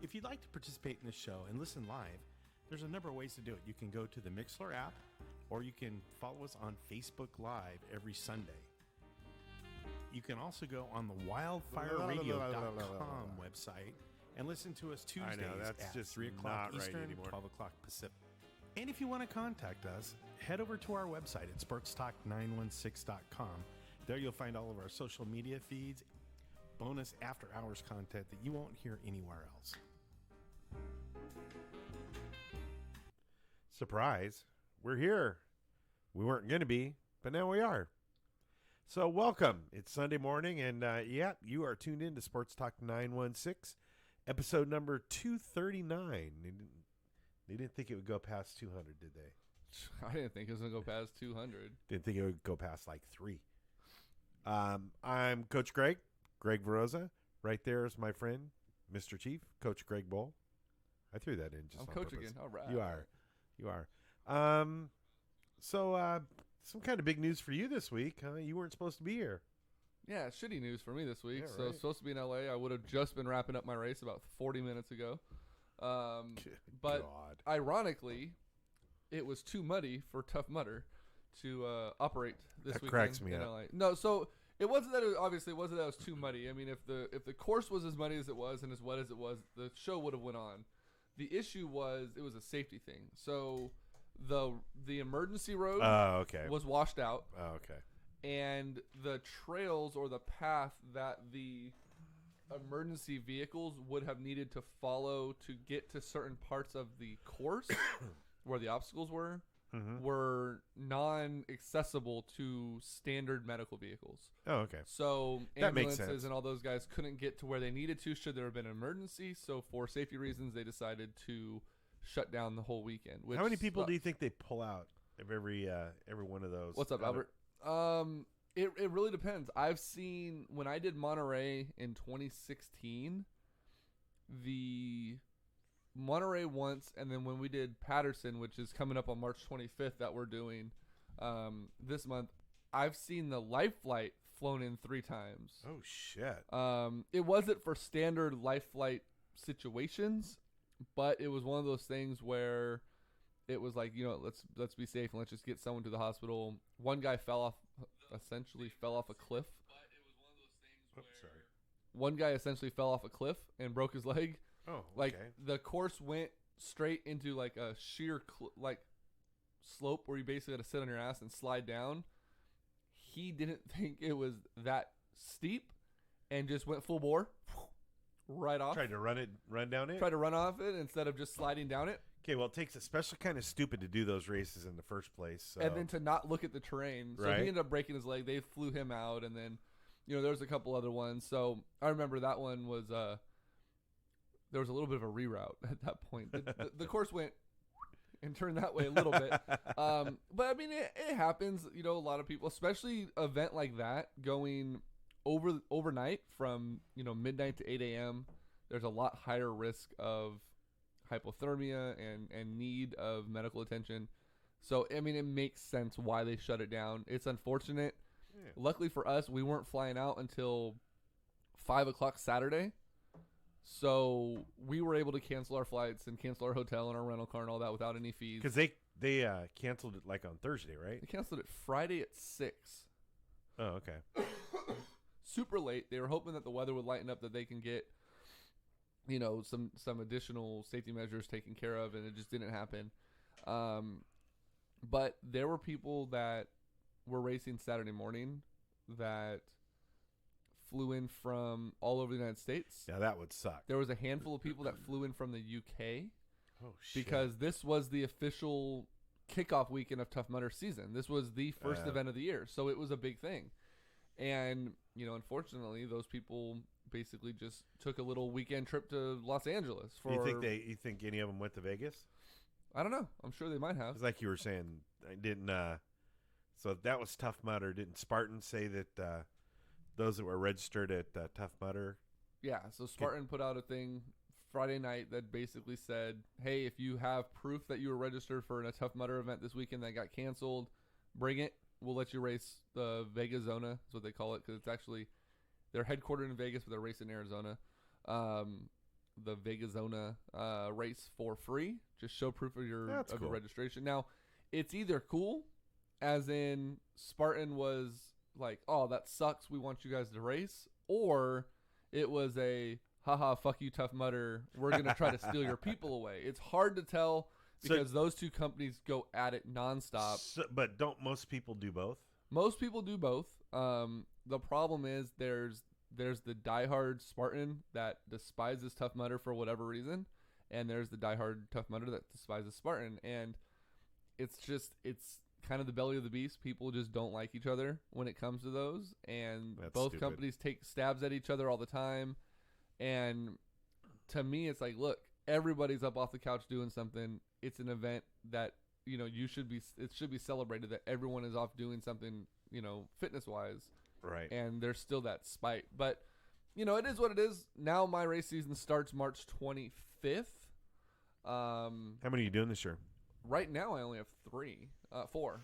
If you'd like to participate in this show and listen live, there's a number of ways to do it. You can go to the Mixlr app, or you can follow us on Facebook Live every Sunday. You can also go on the wildfireradio.com website and listen to us Tuesdays that's at just 3 o'clock not right Eastern, anymore. 12 o'clock Pacific. And if you want to contact us, head over to our website at st916.com. There you'll find all of our social media feeds, bonus after-hours content that you won't hear anywhere else. Surprise. We're here. We weren't going to be, but now we are. So welcome. It's Sunday morning, and you are tuned in to Sports Talk 916, episode number 239. They didn't think it would go past 200, did they? I didn't think it was going to go past 200. Didn't think it would go past like 3. I'm Coach Greg Veroza. Right there is my friend, Mr. Chief, Coach Greg Bull. I threw that in just I'm on Coach purpose. again. All right. You are. So some kind of big news for you this week. You weren't supposed to be here. Yeah, shitty news for me this week. Yeah, So I right. was supposed to be in LA. I would have just been wrapping up my race about 40 minutes ago. But God. ironically, it was too muddy for Tough Mudder to operate this That weekend cracks me in up. LA. No, so it wasn't that it was too muddy. I mean, if the course was as muddy as it was and as wet as it was, the show would have went on. The issue was it was a safety thing. So the emergency road Oh, okay. was washed out. Oh, okay. And the trails or the path that the emergency vehicles would have needed to follow to get to certain parts of the course where the obstacles were non-accessible to standard medical vehicles. Oh, okay. So That makes ambulances sense. and all those guys couldn't get to where they needed to should there have been an emergency. So for safety reasons, they decided to shut down the whole weekend. Which How many people sucks. do you think they pull out of every one of those? What's up, Albert? It really depends. I've seen when I did Monterey in 2016, the Monterey once, and then when we did Patterson, which is coming up on March 25th that we're doing this month, I've seen the Life Flight flown in 3 times. Oh, shit. It wasn't for standard Life Flight situations, but it was one of those things where it was like, let's be safe and let's just get someone to the hospital. One guy essentially fell off a cliff. Sorry. One guy essentially fell off a cliff and broke his leg. Oh, okay. Like the course went straight into like a sheer slope where you basically had to sit on your ass and slide down. He didn't think it was that steep and just went full bore right off. Tried to run down it? Tried to run off it instead of just sliding down it. Okay, well, it takes a special kind of stupid to do those races in the first place. So. And then to not look at the terrain. So Right. he ended up breaking his leg. They flew him out. And then, there was a couple other ones. So I remember that one was, there was a little bit of a reroute at that point. The course went and turned that way a little bit. But I mean, it happens, a lot of people, especially an event like that going overnight from, midnight to 8 a.m. There's a lot higher risk of hypothermia and need of medical attention. So, I mean, it makes sense why they shut it down. It's unfortunate. Yeah. Luckily for us, we weren't flying out until 5 o'clock Saturday. So we were able to cancel our flights and cancel our hotel and our rental car and all that without any fees. Because they canceled it like on Thursday, right? They canceled it Friday at 6. Oh, okay. Super late. They were hoping that the weather would lighten up, that they can get some additional safety measures taken care of, and it just didn't happen. But there were people that were racing Saturday morning that flew in from all over the United States. Yeah, that would suck. There was a handful of people that flew in from the UK Oh, shit. because this was the official kickoff weekend of Tough Mudder season. This was the first event of the year, so it was a big thing. And, unfortunately, those people basically just took a little weekend trip to Los Angeles for. You think any of them went to Vegas? I don't know. I'm sure they might have. It's like you were saying. I didn't. So that was Tough Mudder. Didn't Spartan say that those that were registered at Tough Mudder? Yeah. So Spartan put out a thing Friday night that basically said, "Hey, if you have proof that you were registered for a Tough Mudder event this weekend that got canceled, bring it. We'll let you race the Vegas Zona," is what they call it, because it's actually they're headquartered in Vegas, but they're racing in Arizona. the Vegasona race for free. Just show proof of your Cool. registration. Now, it's either cool, as in Spartan was like, oh, that sucks, we want you guys to race, or it was a haha, fuck you, Tough Mudder, we're gonna try to steal your people away. It's hard to tell because those two companies go at it nonstop. But don't most people do both? Most people do both. The problem is there's the diehard Spartan that despises Tough Mudder for whatever reason, and there's the diehard Tough Mudder that despises Spartan, and it's kind of the belly of the beast. People just don't like each other when it comes to those, and That's both stupid. companies take stabs at each other all the time. And to me, it's like, look, everybody's up off the couch doing something. It's an event that it should be celebrated that everyone is off doing something, fitness wise. Right. And there's still that spite. But, it is what it is. Now my race season starts March 25th. How many are you doing this year? Right now I only have 4.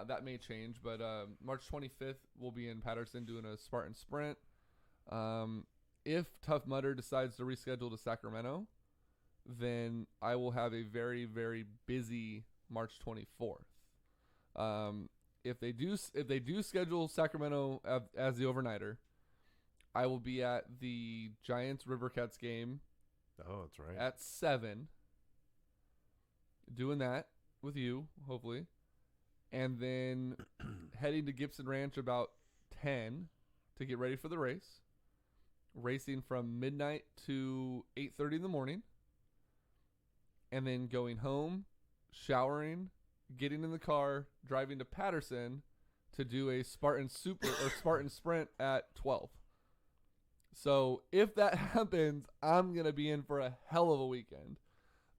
That may change, but March 25th we'll be in Patterson doing a Spartan Sprint. If Tough Mudder decides to reschedule to Sacramento, then I will have a very, very busy March 24th. If they do schedule Sacramento as the overnighter, I will be at the Giants Rivercats game. Oh, that's right. At 7, doing that with you, hopefully, and then heading to Gibson Ranch about 10 to get ready for the race. Racing from midnight to 8:30 in the morning, and then going home, showering, getting in the car, driving to Patterson to do a Spartan Super or Spartan Sprint at 12. So if that happens, I'm gonna be in for a hell of a weekend.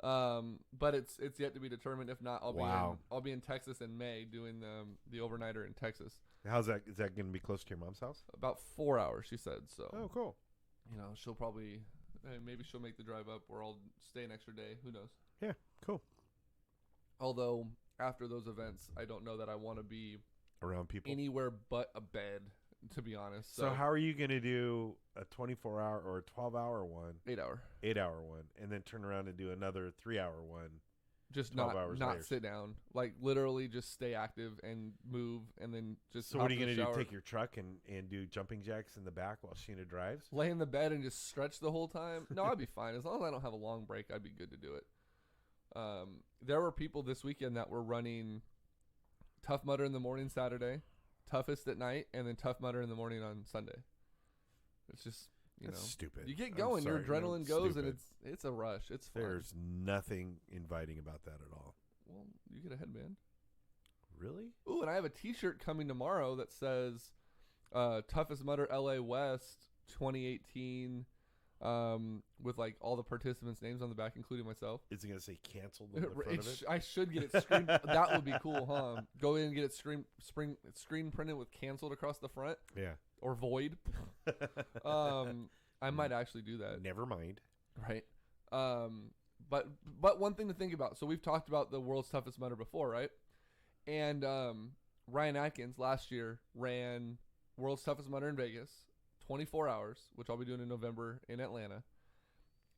But it's yet to be determined. If not, I'll be in Texas in May doing the overnighter in Texas. How's that? Is that going to be close to your mom's house? About 4 hours, she said. So. Oh, cool. She'll probably maybe she'll make the drive up, or I'll stay an extra day. Who knows? Yeah, cool. Although after those events, I don't know that I want to be Around people anywhere but a bed, to be honest. So how are you going to do a 24-hour or a 12-hour one? 8-hour. 8-hour one, and then turn around and do another 3-hour one. Just 12 not hours later. sit down. Like literally just stay active and move, and then just. So what are you going to do? Take your truck and do jumping jacks in the back while Sheena drives? Lay in the bed and just stretch the whole time? No, I'd be fine. As long as I don't have a long break, I'd be good to do it. There were people this weekend that were running Tough Mudder in the morning Saturday, Toughest at night, and then Tough Mudder in the morning on Sunday. It's just, That's stupid. You get going, your adrenaline goes, and it's a rush. It's fun. There's nothing inviting about that at all. Well, you get a headband. Really? Ooh, and I have a T-shirt coming tomorrow that says Toughest Mudder LA West 2018 with like all the participants' names on the back, including myself. Is it going to say canceled on the front of it? I should get it screen. That would be cool, huh? Go in and get it screen printed with canceled across the front. Yeah. Or void. I might actually do that. Never mind. Right. But one thing to think about. So we've talked about the world's toughest mudder before, right? And Ryan Atkins last year ran world's toughest mudder in Vegas, 24 hours, which I'll be doing in November in Atlanta.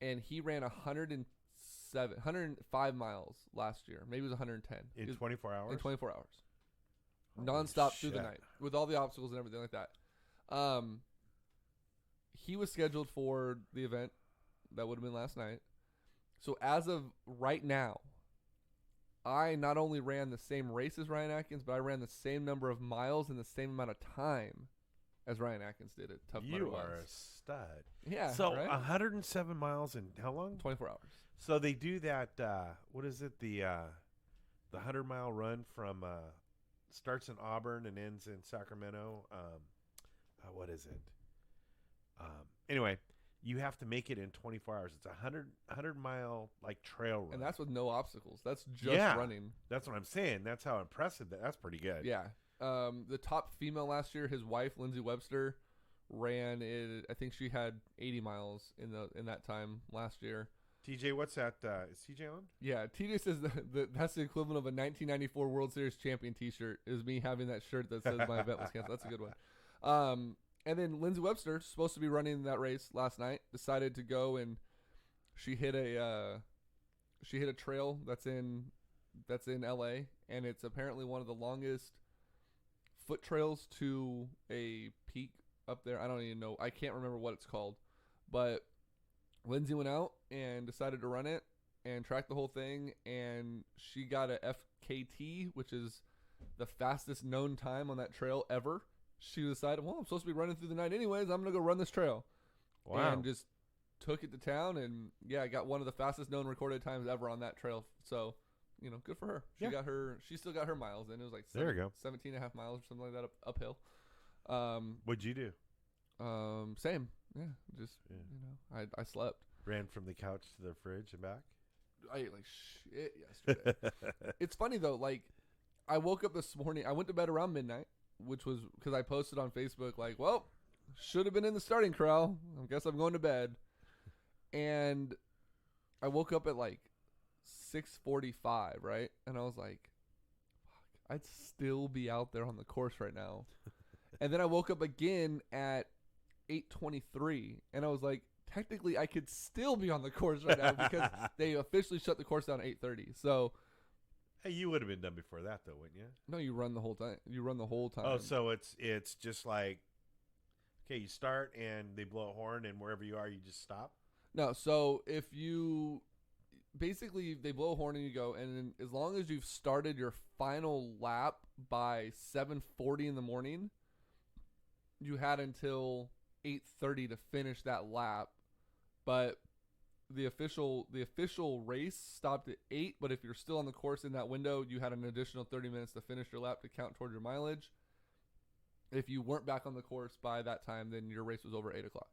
And he ran 105 miles last year. Maybe it was 110. In 24 hours? In 24 hours. Holy nonstop through the shit. night with all the obstacles and everything like that. He was scheduled for the event that would have been last night. So as of right now, I not only ran the same race as Ryan Atkins, but I ran the same number of miles in the same amount of time as Ryan Atkins did at Tough Mudder You West. are a stud. Yeah. So right? 107 miles in how long? 24 hours. So they do that, what is it, the 100-mile run from starts in Auburn and ends in Sacramento. What is it? Anyway, you have to make it in 24 hours. It's a 100-mile like trail run. And that's with no obstacles. That's just running. That's what I'm saying. That's how impressive that's pretty good. Yeah. The top female last year, his wife, Lindsay Webster, ran it. I think she had 80 miles in that time last year. TJ, what's that? Is TJ on? Yeah, TJ says that's the equivalent of a 1994 World Series champion T-shirt. Is me having that shirt that says my event was canceled. That's a good one. And then Lindsay Webster, supposed to be running that race last night, decided to go and She hit a trail that's in LA, and it's apparently one of the longest foot trails to a peak up there. I don't even know. I can't remember what it's called, but Lindsay went out and decided to run it and track the whole thing, and she got a FKT, which is the fastest known time on that trail ever. She decided, well, I'm supposed to be running through the night anyways. I'm going to go run this trail. Wow. And just took it to town, and I got one of the fastest known recorded times ever on that trail. So, good for her. She still got her miles in. It was like there you go. 17 and a half miles or something like that uphill. What'd you do? Same. Yeah. Just, I slept. Ran from the couch to the fridge and back? I ate like shit yesterday. It's funny though, like I woke up this morning, I went to bed around midnight, which was because I posted on Facebook like, well, should have been in the starting corral. I guess I'm going to bed. And I woke up at like 6:45, right? And I was like, fuck, I'd still be out there on the course right now. And then I woke up again at 8:23, and I was like, technically I could still be on the course right now because they officially shut the course down at 8:30. So hey, you would have been done before that though, wouldn't you? no, you run the whole time. Oh, so it's just like, okay, you start and they blow a horn, and wherever you are, you just stop? No, so if you basically they blow a horn and you go, and then as long as you've started your final lap by 7:40 in the morning, you had until 8:30 to finish that lap. But the official race stopped at 8, but if you're still on the course in that window, you had an additional 30 minutes to finish your lap to count toward your mileage. If you weren't back on the course by that time, then your race was over 8 o'clock.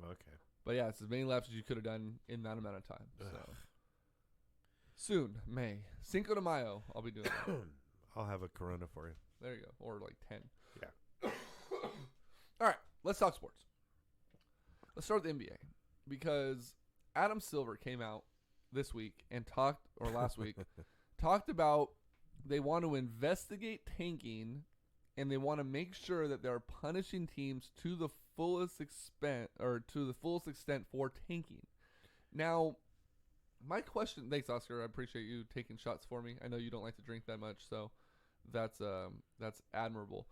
Okay. But yeah, it's as many laps as you could have done in that amount of time. So soon, May. Cinco de Mayo, I'll be doing that. I'll have a Corona for you. There you go. Or like 10. Yeah. All right, let's talk sports. Let's start with the NBA. Because Adam Silver came out this week and last week, talked about they want to investigate tanking, and they want to make sure that they're punishing teams to the fullest extent for tanking. Now, my question, thanks Oscar, I appreciate you taking shots for me. I know you don't like to drink that much, so that's admirable.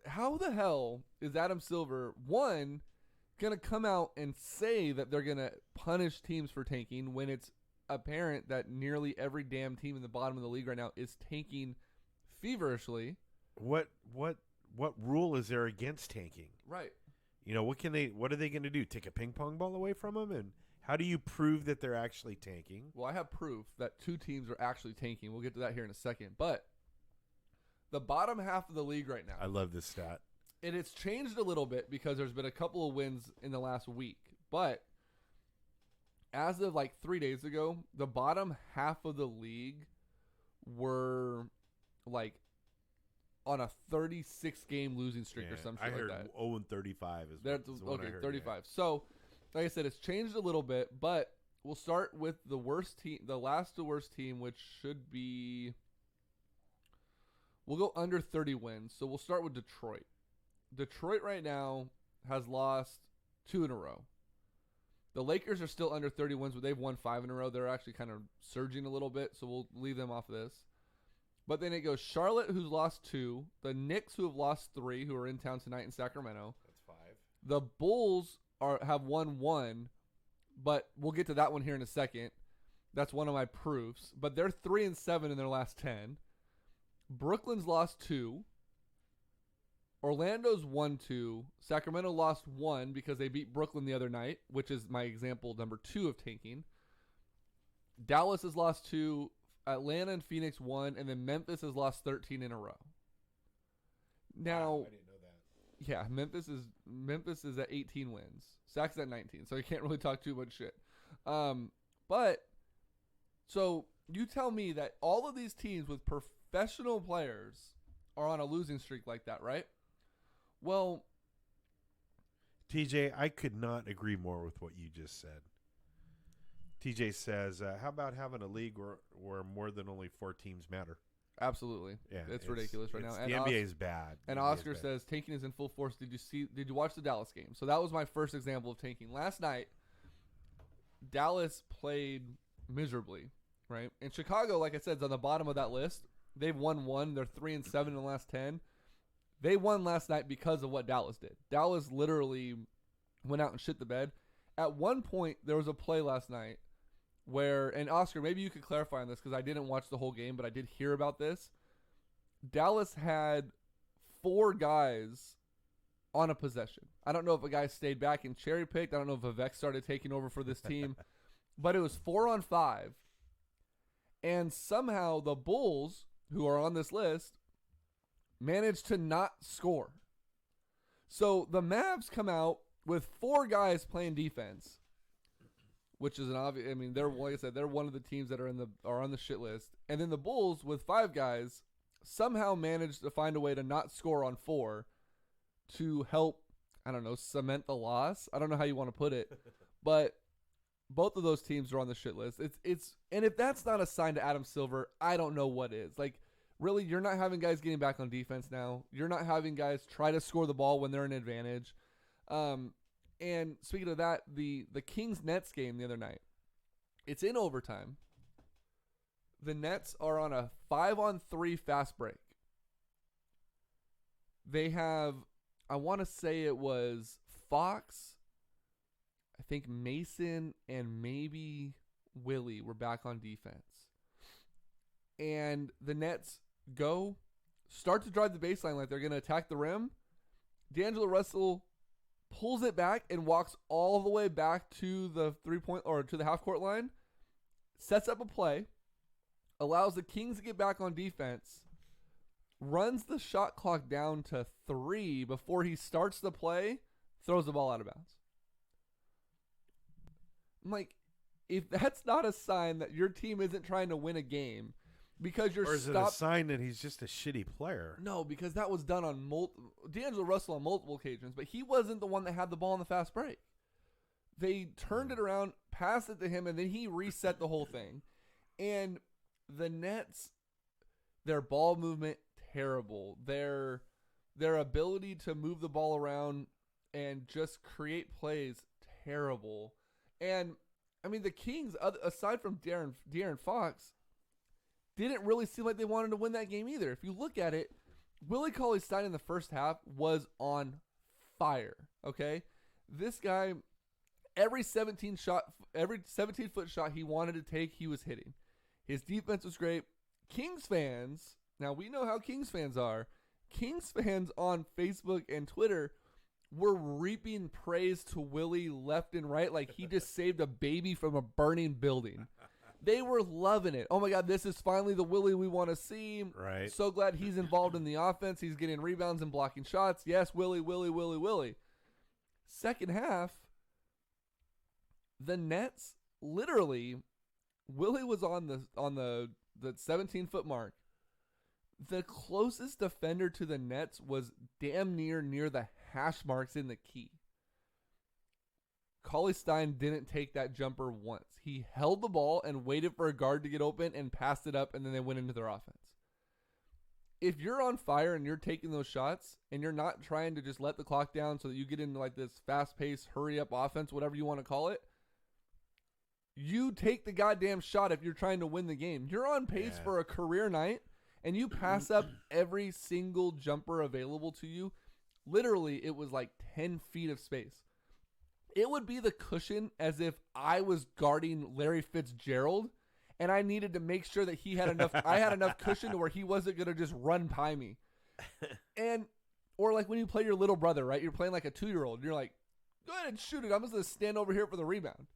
How the hell is Adam Silver, one, going to come out and say that they're going to punish teams for tanking when it's apparent that nearly every damn team in the bottom of the league right now is tanking feverishly? What rule is there against tanking? Right. What are they going to do? Take a ping pong ball away from them? And how do you prove that they're actually tanking? Well, I have proof that 2 teams are actually tanking. We'll get to that here in a second. But the bottom half of the league right now. I love this stat. And it's changed a little bit because there's been a couple of wins in the last week. But as of like 3 days ago, the bottom half of the league were like on a 36-game losing streak or some shit like that. I heard 0-35 is what I heard. 35. Yeah. So, like I said, it's changed a little bit, but we'll start with the worst team, the last to worst team, which should be, we'll go under 30 wins. So we'll start with Detroit. Detroit right now has lost 2 in a row. The Lakers are still under 30 wins, but they've won 5 in a row. They're actually kind of surging a little bit, so we'll leave them off of this. But then it goes Charlotte, who's lost 2. The Knicks, who have lost 3, who are in town tonight in Sacramento. That's 5. The Bulls have won 1, but we'll get to that one here in a second. That's one of my proofs. But they're 3-7 in their last 10. Brooklyn's lost 2. Orlando's won 2. Sacramento lost 1 because they beat Brooklyn the other night, which is my example number 2 of tanking. Dallas has lost 2. Atlanta and Phoenix won, and then Memphis has lost 13 in a row. Now, I didn't know that. Yeah, Memphis is at 18 wins. Sac's at 19, so you can't really talk too much shit. But so you tell me that all of these teams with professional players are on a losing streak like that, right? Well, TJ, I could not agree more with what you just said. TJ says, how about having a league where more than only 4 teams matter? Absolutely. Yeah, it's ridiculous right now. The NBA is bad. And Oscar says tanking is in full force. Did you watch the Dallas game? So that was my first example of tanking. Last night, Dallas played miserably, right? And Chicago, like I said, is on the bottom of that list. They've won one. They're 3-7 in the last 10. They won last night because of what Dallas did. Dallas literally went out and shit the bed. At one point, there was a play last night where, and Oscar, maybe you could clarify on this because I didn't watch the whole game, but I did hear about this. Dallas had 4 guys on a possession. I don't know if a guy stayed back and cherry picked. I don't know if Vivek started taking over for this team, but it was 4 on 5. And somehow the Bulls, who are on this list, managed to not score. So the Mavs come out with 4 guys playing defense, which is an obvious. I mean, they're, like I said, they're one of the teams that are on the shit list. And then the Bulls with 5 guys somehow managed to find a way to not score on 4 to help, I don't know, cement the loss. I don't know how you want to put it, but both of those teams are on the shit list. And if that's not a sign to Adam Silver, I don't know what is. Like, really, you're not having guys getting back on defense now. You're not having guys try to score the ball when they're in advantage. And speaking of that, the Kings-Nets game the other night, it's in overtime. The Nets are on a 5-on-3 fast break. They have, I want to say it was Fox, I think Mason, and maybe Willie were back on defense. And the Nets start to drive the baseline like they're going to attack the rim. D'Angelo Russell pulls it back and walks all the way back to the 3-point or to the half court line, sets up a play, allows the Kings to get back on defense, runs the shot clock down to 3 before he starts the play, throws the ball out of bounds. I'm like, if that's not a sign that your team isn't trying to win a game because you're Or is it a sign that he's just a shitty player? No, because that was done on D'Angelo Russell on multiple occasions, but he wasn't the one that had the ball in the fast break. They turned it around, passed it to him, and then he reset the whole thing. And the Nets, their ball movement, terrible. Their ability to move the ball around and just create plays, terrible. And, I mean, the Kings, aside from De'Aaron Fox, didn't really seem like they wanted to win that game either. If you look at it, Willie Cauley-Stein in the first half was on fire, okay? This guy, every 17-foot shot he wanted to take, he was hitting. His defense was great. Kings fans, now we know how Kings fans are. Kings fans on Facebook and Twitter were reaping praise to Willie left and right like he just saved a baby from a burning building. They were loving it. Oh, my God, this is finally the Willie we want to see. Right. So glad he's involved in the offense. He's getting rebounds and blocking shots. Yes, Willie, Willie, Willie, Willie. Second half, the Nets, literally, Willie was on the 17-foot mark. The closest defender to the Nets was damn near the hash marks in the key. Cauley-Stein didn't take that jumper once. He held the ball and waited for a guard to get open and passed it up, and then they went into their offense. If you're on fire and you're taking those shots and you're not trying to just let the clock down so that you get into like this fast-paced, hurry-up offense, whatever you want to call it, you take the goddamn shot if you're trying to win the game. You're on pace for a career night, and you pass up every single jumper available to you. Literally, it was like 10 feet of space. It would be the cushion as if I was guarding Larry Fitzgerald and I needed to make sure that he had enough. I had enough cushion to where he wasn't going to just run by me. Or like when you play your little brother, right? You're playing like a 2-year-old. You're like, go ahead and shoot it. I'm just going to stand over here for the rebound.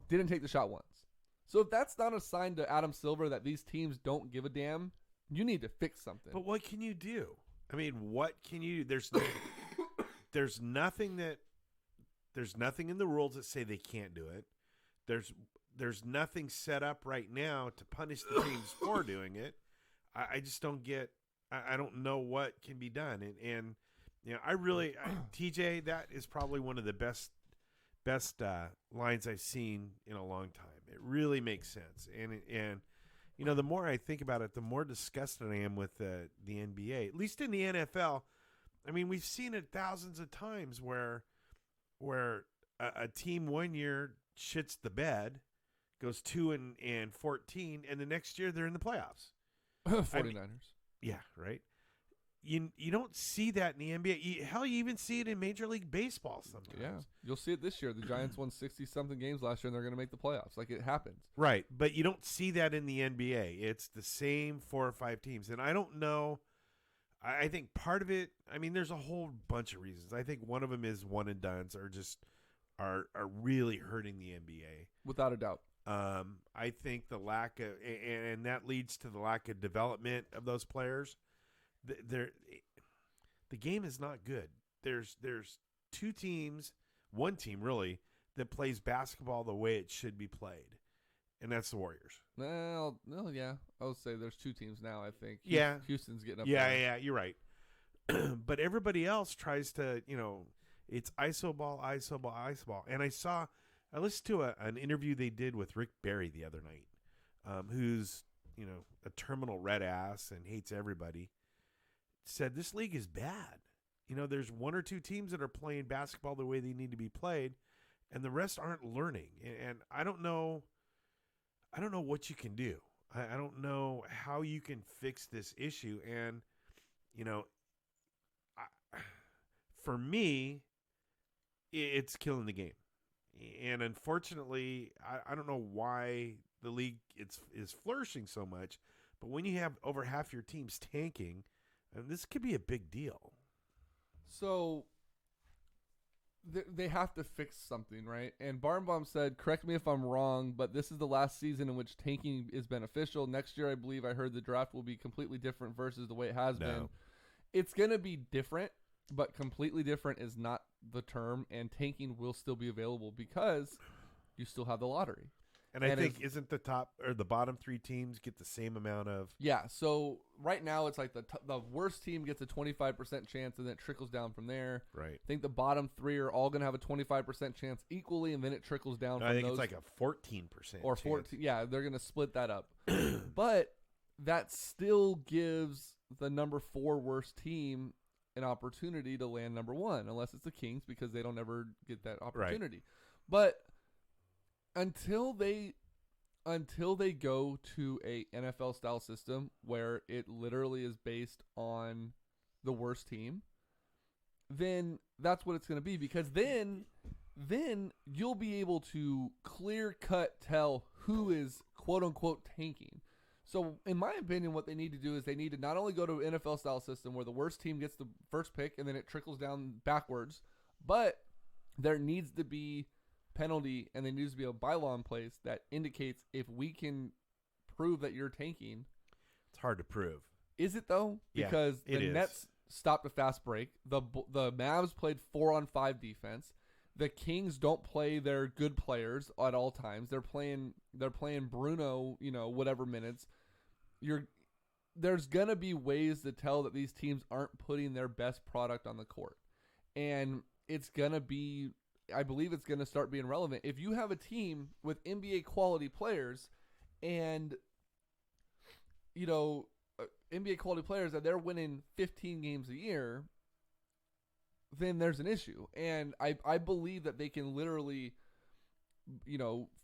Didn't take the shot once. So if that's not a sign to Adam Silver that these teams don't give a damn, you need to fix something. But what can you do? I mean, what can you do? There's nothing in the rules that say they can't do it. There's nothing set up right now to punish the teams for doing it. I just don't get. I don't know what can be done. And you know, TJ, that is probably one of the best lines I've seen in a long time. It really makes sense. And the more I think about it, the more disgusted I am with the NBA. At least in the NFL, I mean, we've seen it thousands of times where a team one year shits the bed, goes 2-14, and the next year they're in the playoffs. 49ers. Yeah, right. You don't see that in the NBA. Hell, you even see it in Major League Baseball sometimes. Yeah, you'll see it this year. The Giants won 60-something games last year, and they're going to make the playoffs. Like, it happens. Right, but you don't see that in the NBA. It's the same 4 or 5 teams, and I don't know. I think part of it, I mean, there's a whole bunch of reasons. I think one of them is one and dones are really hurting the NBA. Without a doubt. I think the lack of, and that leads to the lack of development of those players. The game is not good. There's 2 teams, one team really, that plays basketball the way it should be played, and that's the Warriors. Well, yeah, I would say there's 2 teams now. I think. Yeah, Houston's getting up. Yeah, you're right. But everybody else tries to, it's iso ball, and I listened to an interview they did with Rick Barry the other night, who's a terminal red ass and hates everybody. Said this league is bad. There's 1 or 2 teams that are playing basketball the way they need to be played, and the rest aren't learning. And I don't know what you can do. I don't know how you can fix this issue. And for me, it's killing the game. And unfortunately, I don't know why the league is flourishing so much. But when you have over half your teams tanking, this could be a big deal. So they have to fix something, right? And Barnbaum said, correct me if I'm wrong, but this is the last season in which tanking is beneficial. Next year, I believe I heard the draft will be completely different versus the way it has been. It's going to be different, but completely different is not the term, and tanking will still be available because you still have the lottery. And I think isn't the top or the bottom 3 teams get the same amount of? Yeah. So right now it's like the worst team gets a 25% chance, and then it trickles down from there. Right. I think the bottom 3 are all going to have a 25% chance equally, and then it trickles down. I think it's like a 14% or 14. Chance. Yeah, they're going to split that up, but that still gives the number 4 worst team an opportunity to land number 1, unless it's the Kings, because they don't ever get that opportunity. Right. But until they go to a NFL style system where it literally is based on the worst team, then that's what it's going to be, because then you'll be able to clear cut tell who is quote unquote tanking. So in my opinion, what they need to do is they need to not only go to an NFL style system where the worst team gets the first pick and then it trickles down backwards, but there needs to be penalty, and there needs to be a bylaw in place that indicates if we can prove that you're tanking. It's hard to prove. Is it though? Yeah, because the Nets stopped a fast break. The Mavs played 4-on-5 defense. The Kings don't play their good players at all times. They're playing Bruno, whatever minutes. There's gonna be ways to tell that these teams aren't putting their best product on the court, and it's gonna be. I believe it's going to start being relevant. If you have a team with NBA quality players and, NBA quality players that they're winning 15 games a year, then there's an issue. And I believe that they can literally,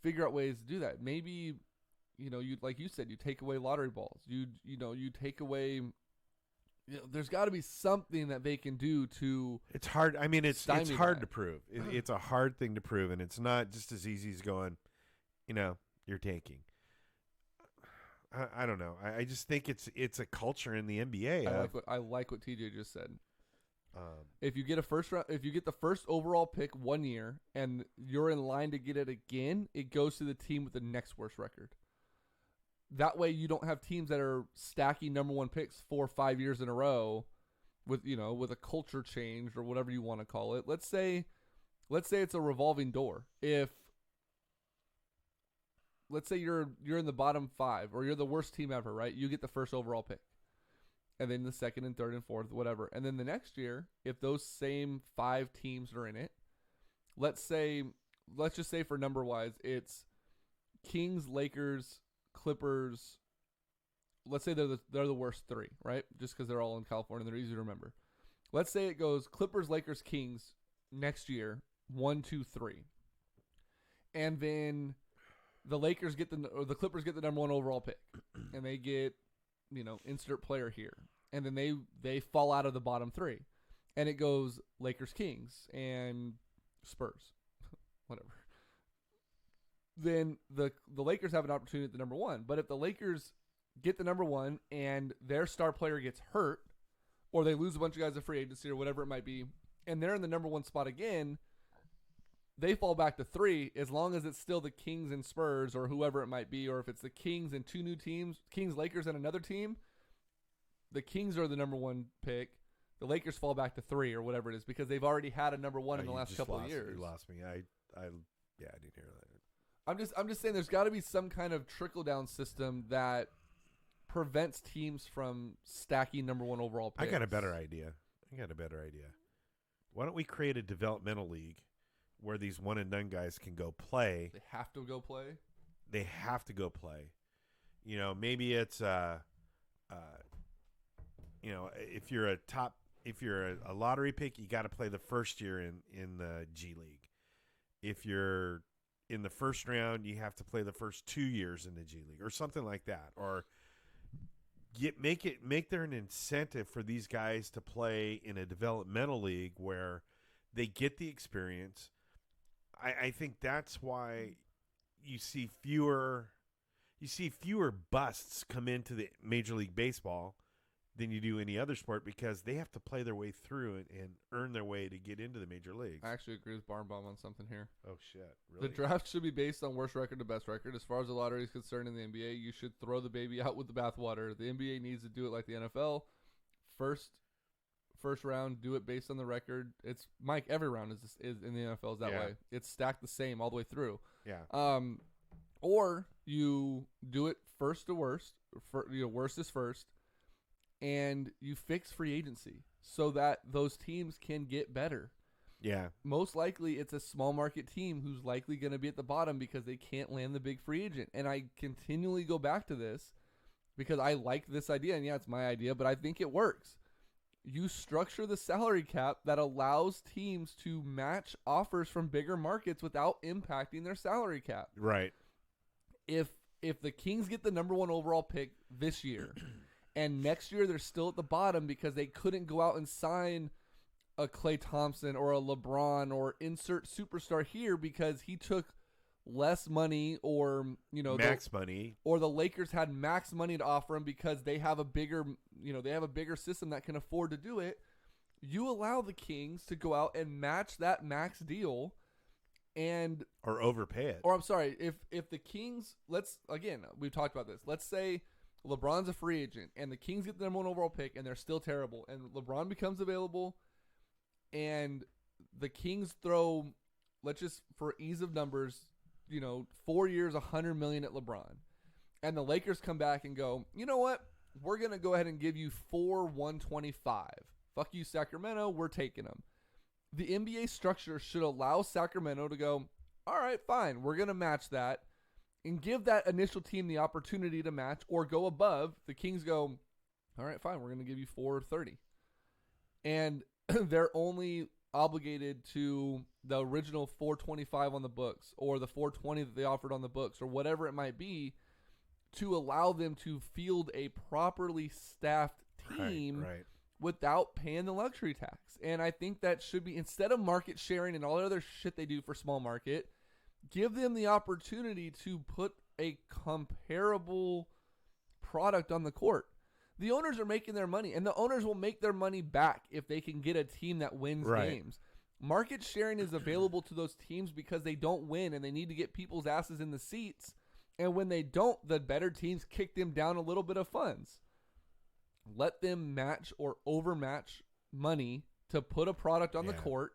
figure out ways to do that. Maybe, you like you said, you take away lottery balls. You take away. There's got to be something that they can do to. It's hard. I mean, it's hard to prove. It's a hard thing to prove, and it's not just as easy as going, you're tanking. I don't know. I just think it's a culture in the NBA. I like what TJ just said. If you get the first overall pick one year and you're in line to get it again, it goes to the team with the next worst record. That way you don't have teams that are stacking number 1 picks 4 or 5 years in a row with a culture change or whatever you want to call it. Let's say it's a revolving door. Let's say you're in the bottom 5 or you're the worst team ever, right? You get the first overall pick. And then the second and third and fourth, whatever. And then the next year, if those same 5 teams are in it, let's just say for number wise, it's Kings, Lakers, Clippers, let's say they're the worst three, right? Just because they're all in California, they're easy to remember. Let's say it goes Clippers, Lakers, Kings next year, 1, 2, 3, and then the Clippers get the number 1 overall pick, and they get, insert player here, and then they fall out of the bottom 3, and it goes Lakers, Kings, and Spurs, whatever. Then the Lakers have an opportunity at the number 1, but if the Lakers get the number 1 and their star player gets hurt, or they lose a bunch of guys at free agency or whatever it might be, and they're in the number 1 spot again, they fall back to 3 as long as it's still the Kings and Spurs or whoever it might be, or if it's the Kings and 2 new teams, Kings, Lakers, and another team, the Kings are the number 1 pick. The Lakers fall back to 3 or whatever it is because they've already had a number 1 in the last couple of years. You lost me. I didn't hear that. I'm just saying there's got to be some kind of trickle-down system that prevents teams from stacking number 1 overall picks. I got a better idea. Why don't we create a developmental league where these one-and-done guys can go play? They have to go play? They have to go play. Maybe it's, if you're a lottery pick, you got to play the first year in the G League. If you're in the first round, you have to play the first 2 years in the G League or something like that. Or make there an incentive for these guys to play in a developmental league where they get the experience. I think that's why you see fewer busts come into the Major League Baseball than you do any other sport because they have to play their way through and earn their way to get into the major leagues. I actually agree with Barnbaum on something here. Oh, shit. Really? The draft should be based on worst record to best record. As far as the lottery is concerned in the NBA, you should throw the baby out with the bathwater. The NBA needs to do it like the NFL. First round, do it based on the record. It's Mike. Every round is in the NFL is that way. It's stacked the same all the way through. Yeah. Or you do it first to worst. Worst is first, and you fix free agency so that those teams can get better. Yeah. Most likely, it's a small market team who's likely going to be at the bottom because they can't land the big free agent. And I continually go back to this because I like this idea, and yeah, it's my idea, but I think it works. You structure the salary cap that allows teams to match offers from bigger markets without impacting their salary cap. Right. If the Kings get the number 1 overall pick this year, and next year they're still at the bottom because they couldn't go out and sign a Klay Thompson or a LeBron or insert superstar here because he took less money or max money, or the Lakers had max money to offer him because they have a bigger system that can afford to do it. You allow the Kings to go out and match that max deal or overpay it. Or I'm sorry, if the Kings, we've talked about this. Let's say LeBron's a free agent and the Kings get the number 1 overall pick and they're still terrible and LeBron becomes available and the Kings throw, let's just for ease of numbers, 4 years, $100 million at LeBron. And the Lakers come back and go, you know what? We're going to go ahead and give you 125. Fuck you, Sacramento. We're taking them. The NBA structure should allow Sacramento to go, all right, fine. We're going to match that and give that initial team the opportunity to match or go above. The Kings go, all right, fine. We're going to give you 430. And they're only obligated to the original 425 on the books or the 420 that they offered on the books or whatever it might be to allow them to field a properly staffed team right. without paying the luxury tax. And I think that should be, instead of market sharing and all the other shit they do for small market, give them the opportunity to put a comparable product on the court. The owners are making their money, and the owners will make their money back if they can get a team that wins games. Market sharing is available to those teams because they don't win, and they need to get people's asses in the seats. And when they don't, the better teams kick them down a little bit of funds. Let them match or overmatch money to put a product on the court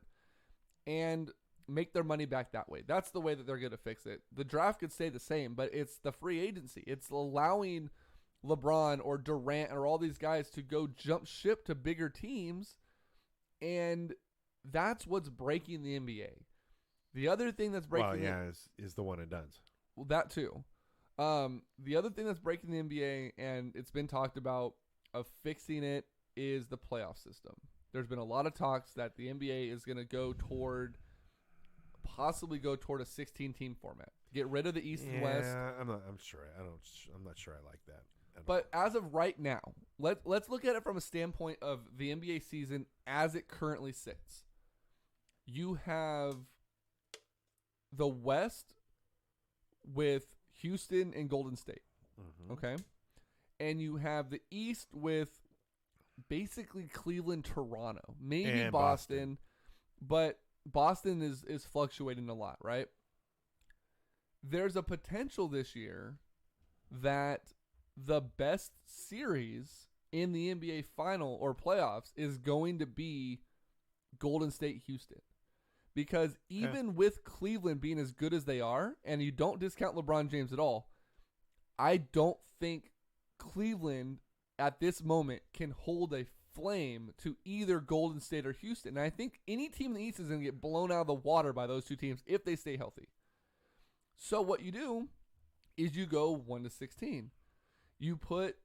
and make their money back that way. That's the way that they're going to fix it. The draft could stay the same, but it's the free agency. It's allowing LeBron or Durant or all these guys to go jump ship to bigger teams, and that's what's breaking the NBA. The other thing that's breaking is the one and dones. Well, that too. The other thing that's breaking the NBA, and it's been talked about, of fixing it, is the playoff system. There's been a lot of talks that the NBA is going to possibly go toward a 16-team format. Get rid of the East and West. I'm not sure I like that. But as of right now, let's look at it from a standpoint of the NBA season as it currently sits. You have the West with Houston and Golden State. Mm-hmm. Okay? And you have the East with basically Cleveland, Toronto, maybe And Boston, but Boston is fluctuating a lot, right? There's a potential this year that the best series in the NBA final or playoffs is going to be Golden State Houston. Because even with Cleveland being as good as they are, and you don't discount LeBron James at all, I don't think Cleveland at this moment can hold a flame to either Golden State or Houston. And I think any team in the East is going to get blown out of the water by those two teams if they stay healthy. So what you do is you go 1-16. You put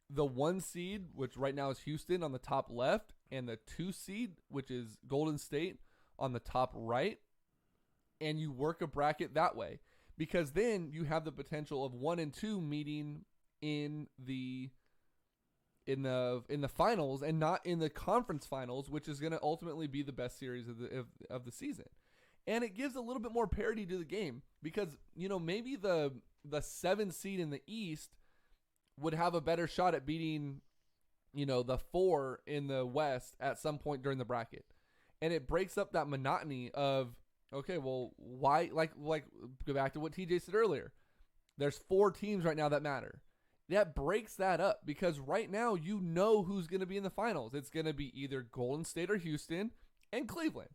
the 1 seed, which right now is Houston, on the top left, and the 2 seed, which is Golden State, on the top right, and you work a bracket that way. Because then you have the potential of 1 and 2 meeting in the finals and not in the conference finals, which is going to ultimately be the best series of the season. And it gives a little bit more parity to the game because, maybe the 7 seed in the East would have a better shot at beating, the 4 in the West at some point during the bracket. And it breaks up that monotony of, okay, well, why, like go back to what TJ said earlier. There's 4 teams right now that matter. That breaks that up because right now you know who's going to be in the finals. It's going to be either Golden State or Houston and Cleveland.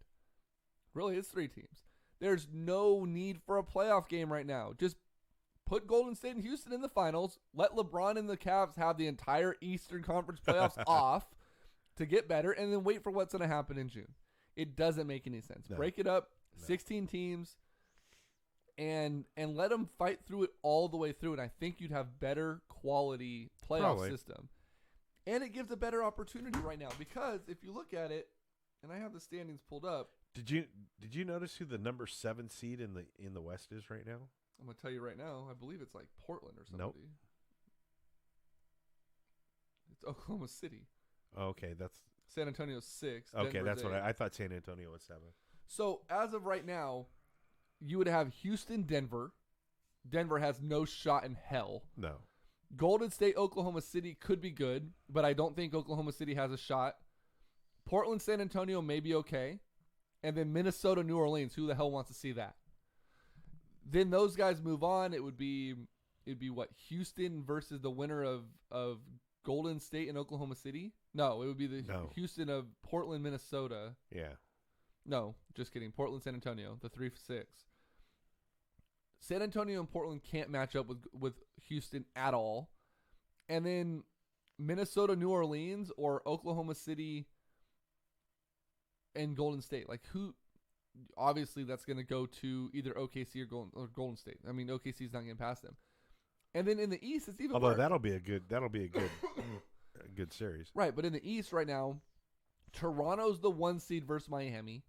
Really, it's 3 teams. There's no need for a playoff game right now. Just put Golden State and Houston in the finals. Let LeBron and the Cavs have the entire Eastern Conference playoffs off to get better, and then wait for what's going to happen in June. It doesn't make any sense. No. Break it up, 16 teams, and let them fight through it all the way through, and I think you'd have better quality playoff system. And it gives a better opportunity right now because if you look at it, and I have the standings pulled up. Did you notice who the number 7 seed in the West is right now? I'm going to tell you right now, I believe it's like Portland or somebody. Nope. It's Oklahoma City. Okay, that's San Antonio's 6. okay. Denver's That's 8. what I thought. San Antonio was 7. So as of right now, you would have Houston, Denver. Denver has no shot in hell. No. Golden State, Oklahoma City could be good, but I don't think Oklahoma City has a shot. Portland, San Antonio may be okay. And then Minnesota, New Orleans. Who the hell wants to see that? Then those guys move on. It'd be what, Houston versus the winner of Golden State and Oklahoma City? No, it would be the Houston of Portland, Minnesota. Yeah. No, just kidding. Portland, San Antonio, the 3-6. San Antonio and Portland can't match up with Houston at all. And then Minnesota, New Orleans, or Oklahoma City and Golden State. Like who? Obviously, that's going to go to either OKC or Golden State. I mean, OKC's not getting past them. And then in the East, it's even worse. That'll be a good a good series. Right, but in the East right now, Toronto's the 1 seed versus Miami,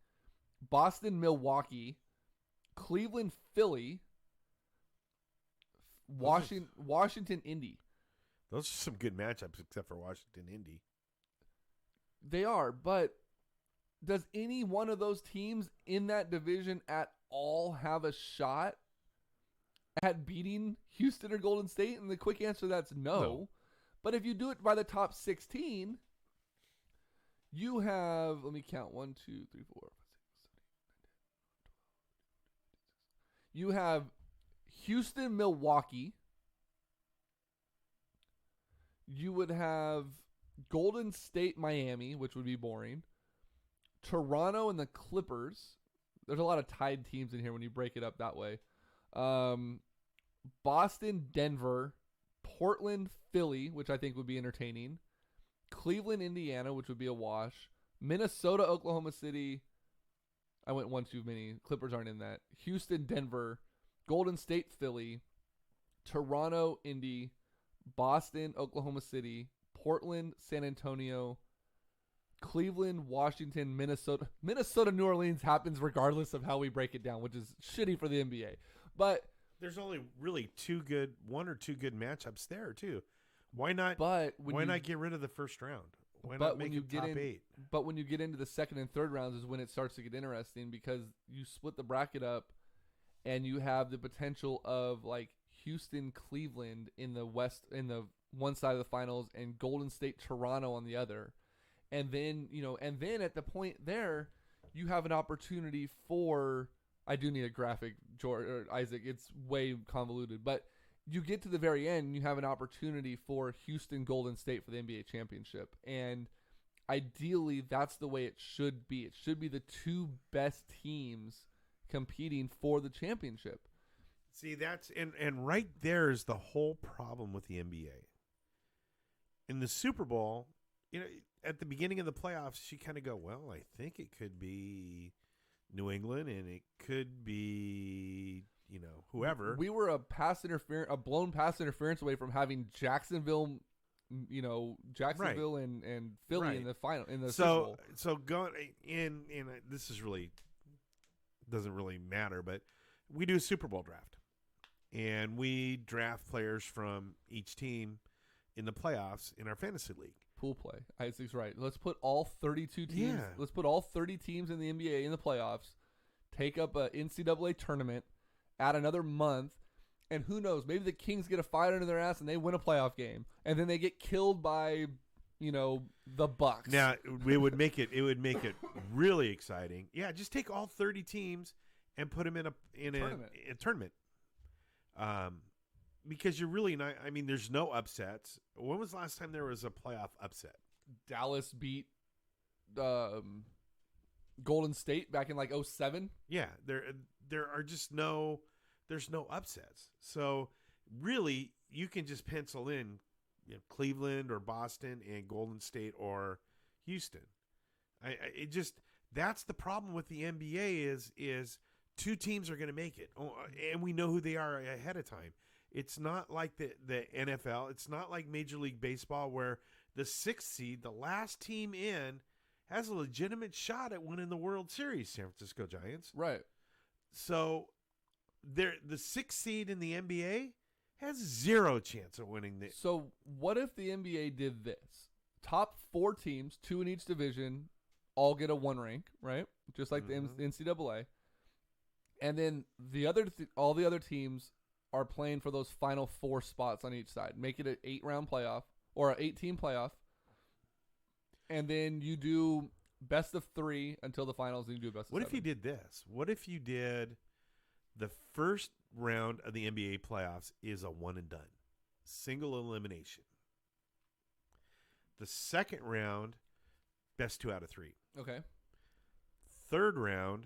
Boston, Milwaukee, Cleveland, Philly, Washington, Indy. Those are some good matchups, except for Washington, Indy. They are, but does any one of those teams in that division at all have a shot at beating Houston or Golden State? And the quick answer to that's no. But if you do it by the top 16, you have, let me count, 1, 2, 3, 4, 5, 6, 7, 8, 9, 10. You have Houston, Milwaukee. You would have Golden State, Miami, which would be boring. Toronto and the Clippers. There's a lot of tied teams in here when you break it up that way. Boston, Denver, Portland, Philly, which I think would be entertaining. Cleveland, Indiana, which would be a wash. Minnesota, Oklahoma City. I went one too many. Clippers aren't in that. Houston, Denver, Golden State, Philly, Toronto, Indy, Boston, Oklahoma City, Portland, San Antonio, Cleveland, Washington, Minnesota. Minnesota, New Orleans happens regardless of how we break it down, which is shitty for the NBA. But there's only really one or two good matchups there too. Why not? Not get rid of the first round? Why not make it top 8? But when you get into the second and third rounds is when it starts to get interesting, because you split the bracket up, and you have the potential of like Houston, Cleveland in the West, in the one side of the finals, and Golden State, Toronto on the other. And then, at the point there, you have an opportunity for, I do need a graphic, George, or Isaac, it's way convoluted, but you get to the very end, and you have an opportunity for Houston, Golden State for the NBA championship. And ideally, that's the way it should be. It should be the two best teams competing for the championship. See, that's, and right there is the whole problem with the NBA. In the Super Bowl, at the beginning of the playoffs, you kind of go, well, I think it could be New England, and it could be, whoever. We were a blown pass interference away from having Jacksonville, Right. and Philly Right. in the final, in the Super Bowl. So going in, this is really doesn't really matter, but we do a Super Bowl draft, and we draft players from each team in the playoffs in our fantasy league. Pool play. Isaac's right. Let's put all 32 teams. Yeah. Let's put all 30 teams in the NBA in the playoffs. Take up a NCAA tournament. Add another month, and who knows? Maybe the Kings get a fight under their ass and they win a playoff game, and then they get killed by, the Bucks. Now it would make it really exciting. Yeah, just take all 30 teams and put them in a tournament. Because you're really not. I mean, there's no upsets. When was the last time there was a playoff upset? Dallas beat Golden State back in like 2007. Yeah, there are just there's no upsets. So really, you can just pencil in Cleveland or Boston and Golden State or Houston. That's the problem with the NBA is two teams are going to make it, and we know who they are ahead of time. It's not like the NFL. It's not like Major League Baseball, where the 6th seed, the last team in, has a legitimate shot at winning the World Series, San Francisco Giants. Right. So the 6th seed in the NBA has zero chance of winning the. So what if the NBA did this? Top 4 teams, 2 in each division, all get a 1 rank, right? Just like the NCAA. And then all the other teams are playing for those final 4 spots on each side. Make it an 8-round playoff or an 8-team playoff. And then you do best of 3 until the finals, and you do best of 7. What if you did this? What if you did the first round of the NBA playoffs is a one and done, single elimination. The second round, best 2 out of 3. Okay. Third round,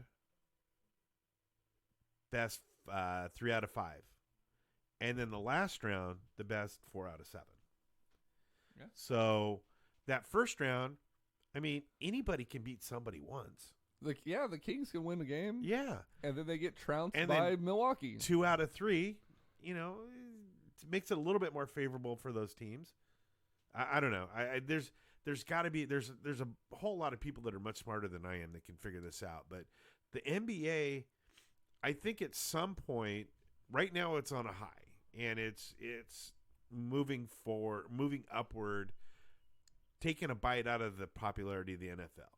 best 3 out of 5. And then the last round, the best 4 out of 7. Yeah. So that first round, I mean, anybody can beat somebody once. The Kings can win the game. Yeah. And then they get trounced And by then Milwaukee. 2 out of 3, it makes it a little bit more favorable for those teams. I don't know. There's got to be there's a whole lot of people that are much smarter than I am that can figure this out. But the NBA, I think at some point, right now it's on a high, and it's moving upward, taking a bite out of the popularity of the NFL.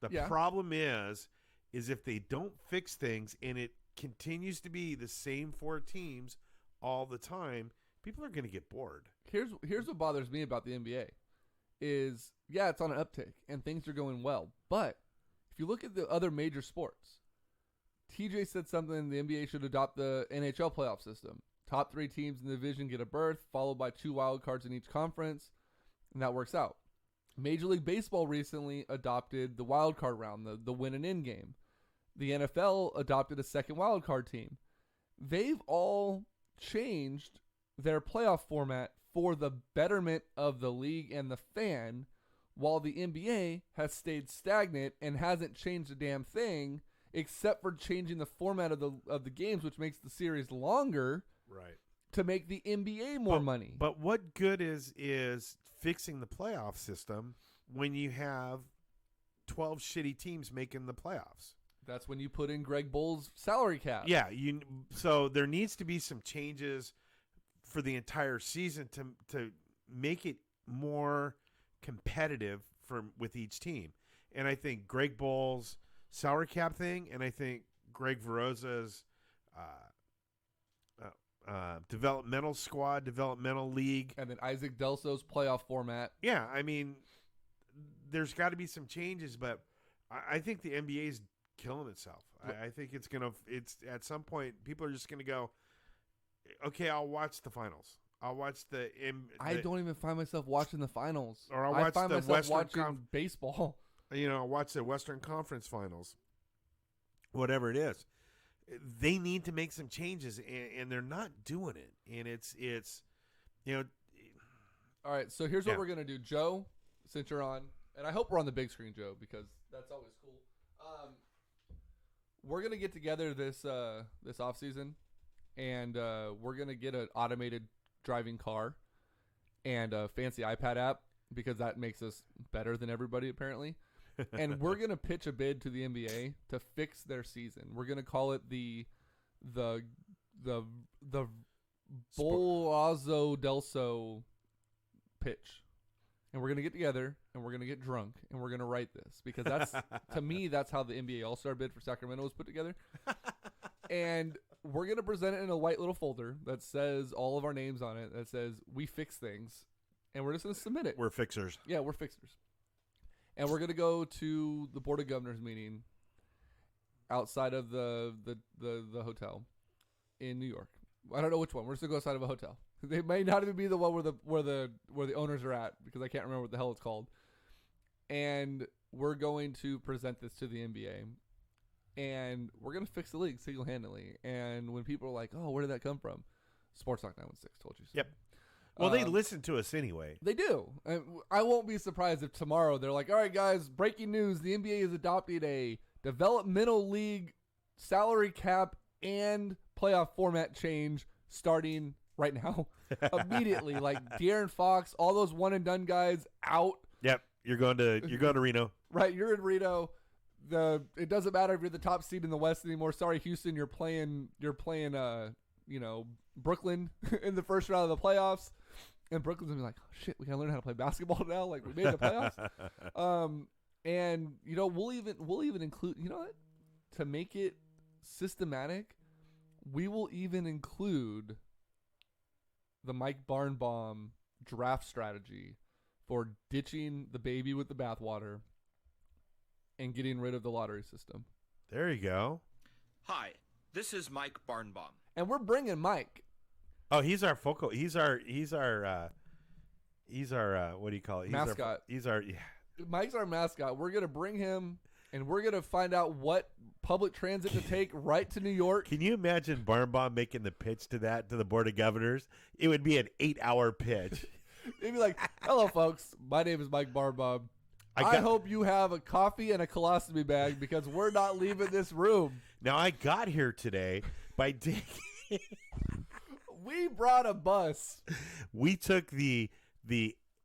The problem is if they don't fix things and it continues to be the same 4 teams all the time, people are going to get bored. Here's what bothers me about the NBA is, it's on an uptick and things are going well. But if you look at the other major sports, TJ said something, the NBA should adopt the NHL playoff system. Top 3 teams in the division get a berth, followed by 2 wild cards in each conference, and that works out. Major League Baseball recently adopted the wild card round, the win and in game. The NFL adopted a second wild card team. They've all changed their playoff format for the betterment of the league and the fan, while the NBA has stayed stagnant and hasn't changed a damn thing except for changing the format of the games, which makes the series longer. Right. to make the NBA more money. But what good is fixing the playoff system when you have 12 shitty teams making the playoffs? That's when you put in Greg Bull's salary cap. Yeah, so there needs to be some changes for the entire season to make it more competitive with each team. And I think Greg Bull's salary cap thing, and I think Greg Verosa's developmental squad, developmental league, and then Isaac Delso's playoff format. Yeah, I mean, there's got to be some changes, but I think the NBA is killing itself. I think it's at some point people are just gonna go, okay, I'll watch the finals. I'll watch I don't even find myself watching the finals. Or I'll watch find the myself Western watching baseball. I'll watch the Western Conference Finals. Whatever it is, they need to make some changes, and they're not doing it. And it's All right, so here's what we're gonna do, Joe. Since you're on, and I hope we're on the big screen, Joe, because that's always cool. We're gonna get together this off season, and we're gonna get an automated driving car and a fancy iPad app, because that makes us better than everybody apparently. And we're gonna pitch a bid to the NBA to fix their season. We're gonna call it the Bolazo Delso pitch. And we're going to get together, and we're going to get drunk, and we're going to write this. Because that's, to me, that's how the NBA All-Star bid for Sacramento was put together. And we're going to present it in a white little folder that says all of our names on it, that says, we fix things. And we're just going to submit it. We're fixers. Yeah, we're fixers. And we're going to go to the Board of Governors meeting outside of the hotel in New York. I don't know which one. We're just going to go outside of a hotel. They may not even be the one where the owners are at, because I can't remember what the hell it's called. And we're going to present this to the NBA, and we're going to fix the league single-handedly. And when people are like, "Oh, where did that come from?" Sports Talk 916 told you so. Yep. Well, they listen to us anyway. They do. I won't be surprised if tomorrow they're like, "All right, guys, breaking news: the NBA is adopting a developmental league salary cap and playoff format change starting right now." Immediately, like De'Aaron Fox, all those one and done guys out. Yep, you're going to Reno. Right, you're in Reno. It doesn't matter if you're the top seed in the West anymore. Sorry, Houston, you're playing Brooklyn in the first round of the playoffs, and Brooklyn's gonna be like, oh, shit, we gotta learn how to play basketball now. Like, we made the playoffs. And we'll even include, what, to make it systematic, we will even include the Mike Barnbaum draft strategy for ditching the baby with the bathwater and getting rid of the lottery system. There you go. Hi, this is Mike Barnbaum. And we're bringing Mike. Oh, he's our focal. He's our what do you call it? Mascot. Mike's our mascot. We're gonna bring him, and we're gonna find out what public transit to take right to New York. Can you imagine Barnbaum making the pitch to the Board of Governors? It would be an 8-hour pitch. He'd be like, "Hello, folks. My name is Mike Barnbaum. I hope you have a coffee and a colostomy bag, because we're not leaving this room." Now, I got here today by taking. We brought a bus. We took the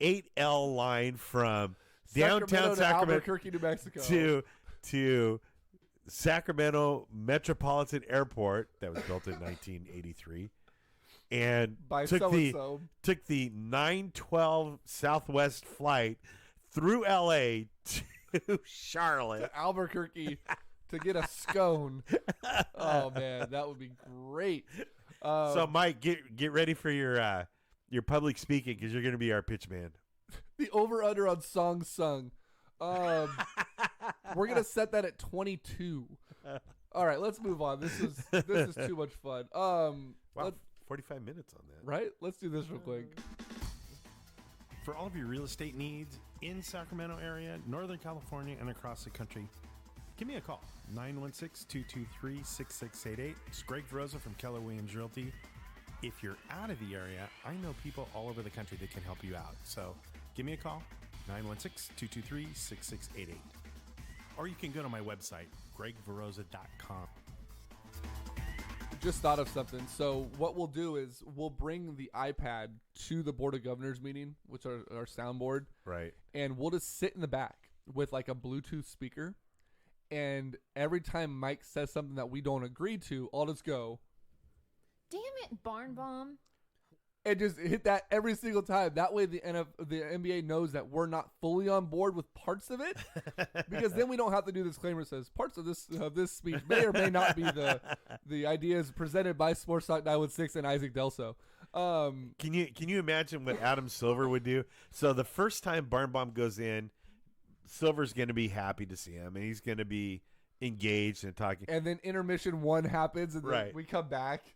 8L line from downtown Sacramento, Albuquerque, New Mexico, to Sacramento Metropolitan Airport, that was built in 1983, and took the 912 Southwest flight through LA to Charlotte, to Albuquerque, to get a scone. Oh man, that would be great. So Mike, get ready for your public speaking, because you're going to be our pitch man. The over/under on songs sung. We're gonna set that at 22. All right, let's move on. This is too much fun. Wow, 45 minutes on that. Right? Let's do this real quick. For all of your real estate needs in Sacramento area, Northern California, and across the country, give me a call. 916-223-6688. It's Greg Verosa from Keller Williams Realty. If you're out of the area, I know people all over the country that can help you out. So give me a call, 916-223-6688. Or you can go to my website, gregverosa.com. just thought of something. So what we'll do is we'll bring the iPad to the Board of Governors meeting, which are our soundboard, Right. and we'll just sit in the back with like a Bluetooth speaker. And every time Mike says something that we don't agree to, I'll just go, Damn it, Barn Bomb. and just hit that every single time. That way the NBA knows that we're not fully on board with parts of it, because then we don't have to do this disclaimer that says parts of this speech may or may not be the ideas presented by Sports Talk 916 and Isaac Delso. Can you imagine what Adam Silver would do? So the first time Barnbaum goes in, Silver's going to be happy to see him, and he's going to be engaged and talking. And then intermission 1 happens, and then Right. we come back.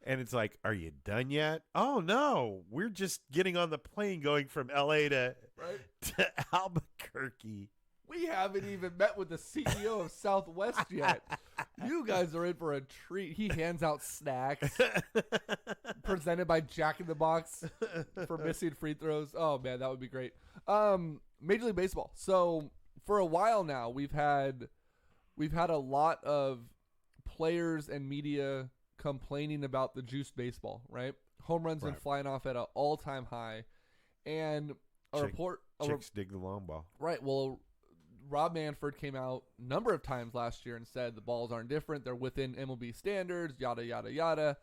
And it's like, are you done yet? Oh, no. We're just getting on the plane going from L.A. to Albuquerque. We haven't even met with the CEO of Southwest yet. You guys are in for a treat. He hands out snacks presented by Jack in the Box for missing free throws. Oh, man, that would be great. Major League Baseball. So for a while now, we've had a lot of players and media complaining about the juiced baseball, right? Home runs been flying off at an all-time high. And Chicks dig the long ball. Right, well, Rob Manfred came out a number of times last year and said the balls aren't different. They're within MLB standards, yada, yada, yada.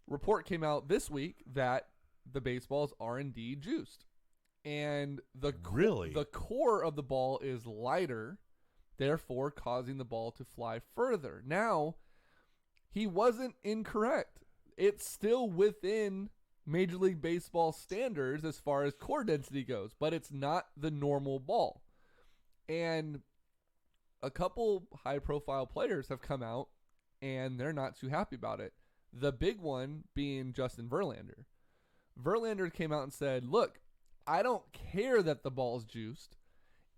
Report came out this week that the baseballs are indeed juiced. And the core of the ball is lighter, therefore causing the ball to fly further. Now, he wasn't incorrect. It's still within Major League Baseball standards as far as core density goes, but it's not the normal ball. And a couple high-profile players have come out, and they're not too happy about it. The big one being Justin Verlander. Verlander came out and said, look, I don't care that the ball's juiced.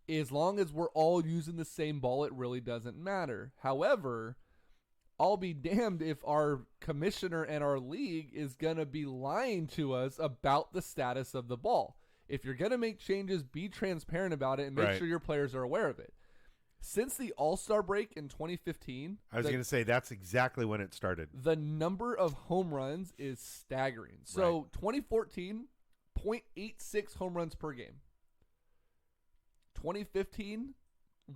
As long as we're all using the same ball, it really doesn't matter. However, I'll be damned if our commissioner and our league is going to be lying to us about the status of the ball. If you're going to make changes, be transparent about it and make sure your players are aware of it. Since the All-Star break in 2015... I was going to say, that's exactly when it started. The number of home runs is staggering. So, 2014, 0.86 home runs per game. 2015,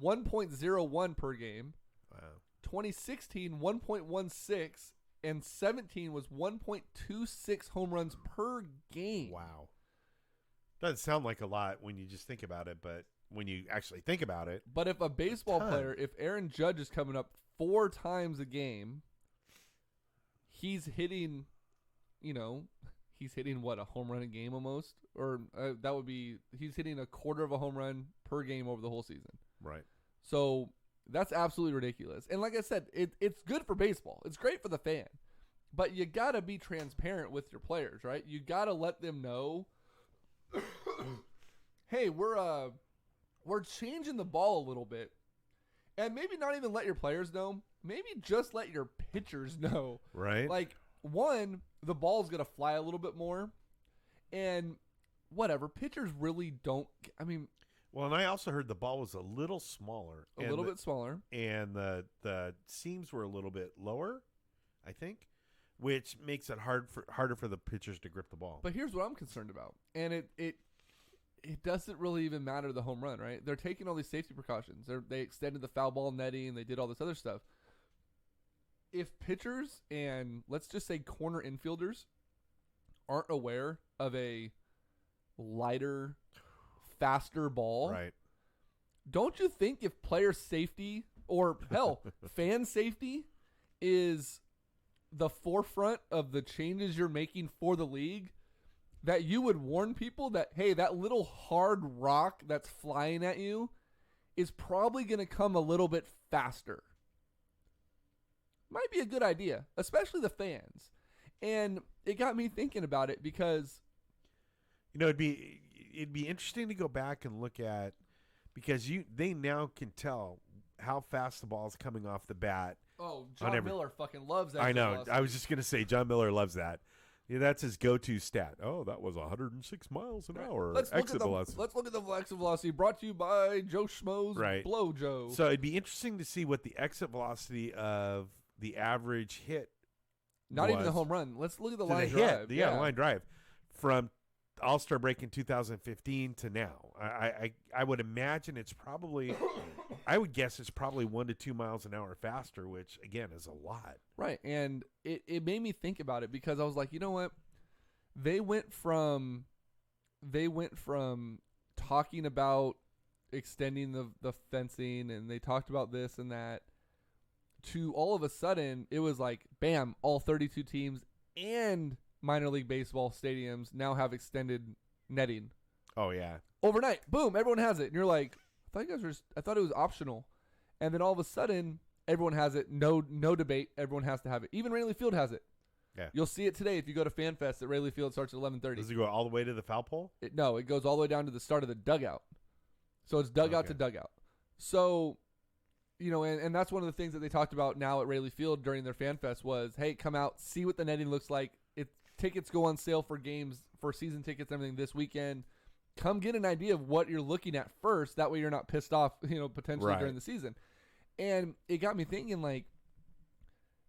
1.01 per game. Wow. 2016, 1.16. And 17 was 1.26 home runs per game. Wow. Doesn't sound like a lot when you just think about it, but when you actually think about it. But if a baseball player, if Aaron Judge is coming up 4 times a game, he's hitting, he's hitting what, a home run a game almost? Or that would be, he's hitting a quarter of a home run per game over the whole season. Right. So that's absolutely ridiculous. And like I said, it's good for baseball. It's great for the fan. But you got to be transparent with your players, right? You got to let them know, hey, we're changing the ball a little bit. And maybe not even let your players know. Maybe just let your pitchers know. Right. Like, one, the ball's going to fly a little bit more. And whatever, pitchers really don't, well, and I also heard the ball was a little smaller. A little bit smaller. And the seams were a little bit lower, I think, which makes it harder for the pitchers to grip the ball. But here's what I'm concerned about. And it doesn't really even matter the home run, right? They're taking all these safety precautions. They extended the foul ball netting, and they did all this other stuff. If pitchers and, let's just say, corner infielders aren't aware of a lighter, faster ball, right? Don't you think if player safety or, hell, fan safety is the forefront of the changes you're making for the league, that you would warn people that, hey, that little hard rock that's flying at you is probably going to come a little bit faster? Might be a good idea, especially the fans. And it got me thinking about it because, it'd be interesting to go back and look at, because they now can tell how fast the ball is coming off the bat. Oh, John Miller fucking loves that. I know. Velocity. I was just going to say John Miller loves that. Yeah, that's his go-to stat. Oh, that was 106 miles an hour. Exit velocity. Let's look at the exit velocity brought to you by Joe Schmo's Blow Joe. So it'd be interesting to see what the exit velocity of the average hit. Not even the was home run. Let's look at the to line the drive. hit. Yeah, line drive from All-Star break in 2015 to now. I would imagine it's probably, I would guess it's probably 1 to 2 miles an hour faster, which again is a lot. Right, and it made me think about it because I was like, you know what? They went from talking about extending the fencing, and they talked about this and that, to all of a sudden it was like, bam, all 32 teams and minor league baseball stadiums now have extended netting. Oh yeah. Overnight, boom, everyone has it. And you're like, I thought it was optional. And then all of a sudden, everyone has it. No debate. Everyone has to have it. Even Rayleigh Field has it. Yeah. You'll see it today if you go to FanFest at Rayleigh Field. It starts at 11:30. Does it go all the way to the foul pole? No, it goes all the way down to the start of the dugout. So it's dugout to dugout. So, and that's one of the things that they talked about now at Rayleigh Field during their FanFest was, hey, come out, see what the netting looks like. Tickets go on sale for games, for season tickets, everything this weekend. Come get an idea of what you're looking at first. That way you're not pissed off, potentially during the season. And it got me thinking, like,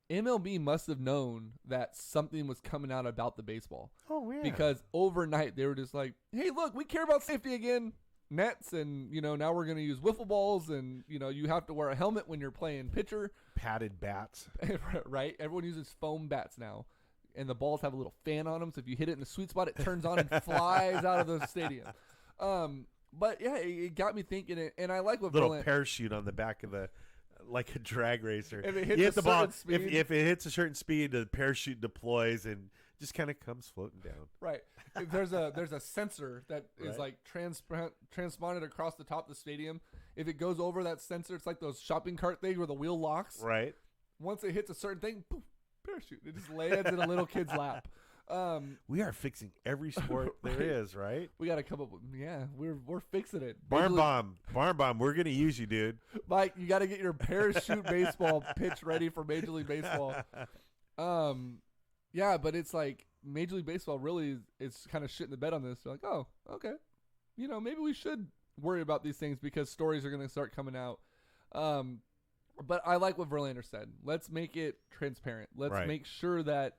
MLB must have known that something was coming out about the baseball. Oh, yeah. Because overnight they were just like, hey, look, we care about safety again. Nets, and, now we're going to use wiffle balls, and, you have to wear a helmet when you're playing pitcher. Padded bats. Right? Everyone uses foam bats now. And the balls have a little fan on them, so if you hit it in the sweet spot, it turns on and flies out of the stadium. But yeah, it got me thinking, and I like what little parachute on the back of like a drag racer. If it hits you hit the ball, speed, if it hits a certain speed, the parachute deploys and just kind of comes floating down. Right. There's a sensor that is like transponded across the top of the stadium. If it goes over that sensor, it's like those shopping cart things where the wheel locks. Right. Once it hits a certain thing, poof, parachute. It just lands in a little kid's lap. We are fixing every sport there is, right? We got to come up with, we're fixing it. Barn bomb, we're going to use you, dude. Mike, you got to get your parachute baseball pitch ready for Major League Baseball. Yeah, but it's like Major League Baseball really is kind of shitting the bed on this. They're like, oh, okay. Maybe we should worry about these things because stories are going to start coming out. But I like what Verlander said. Let's make it transparent. Let's make sure that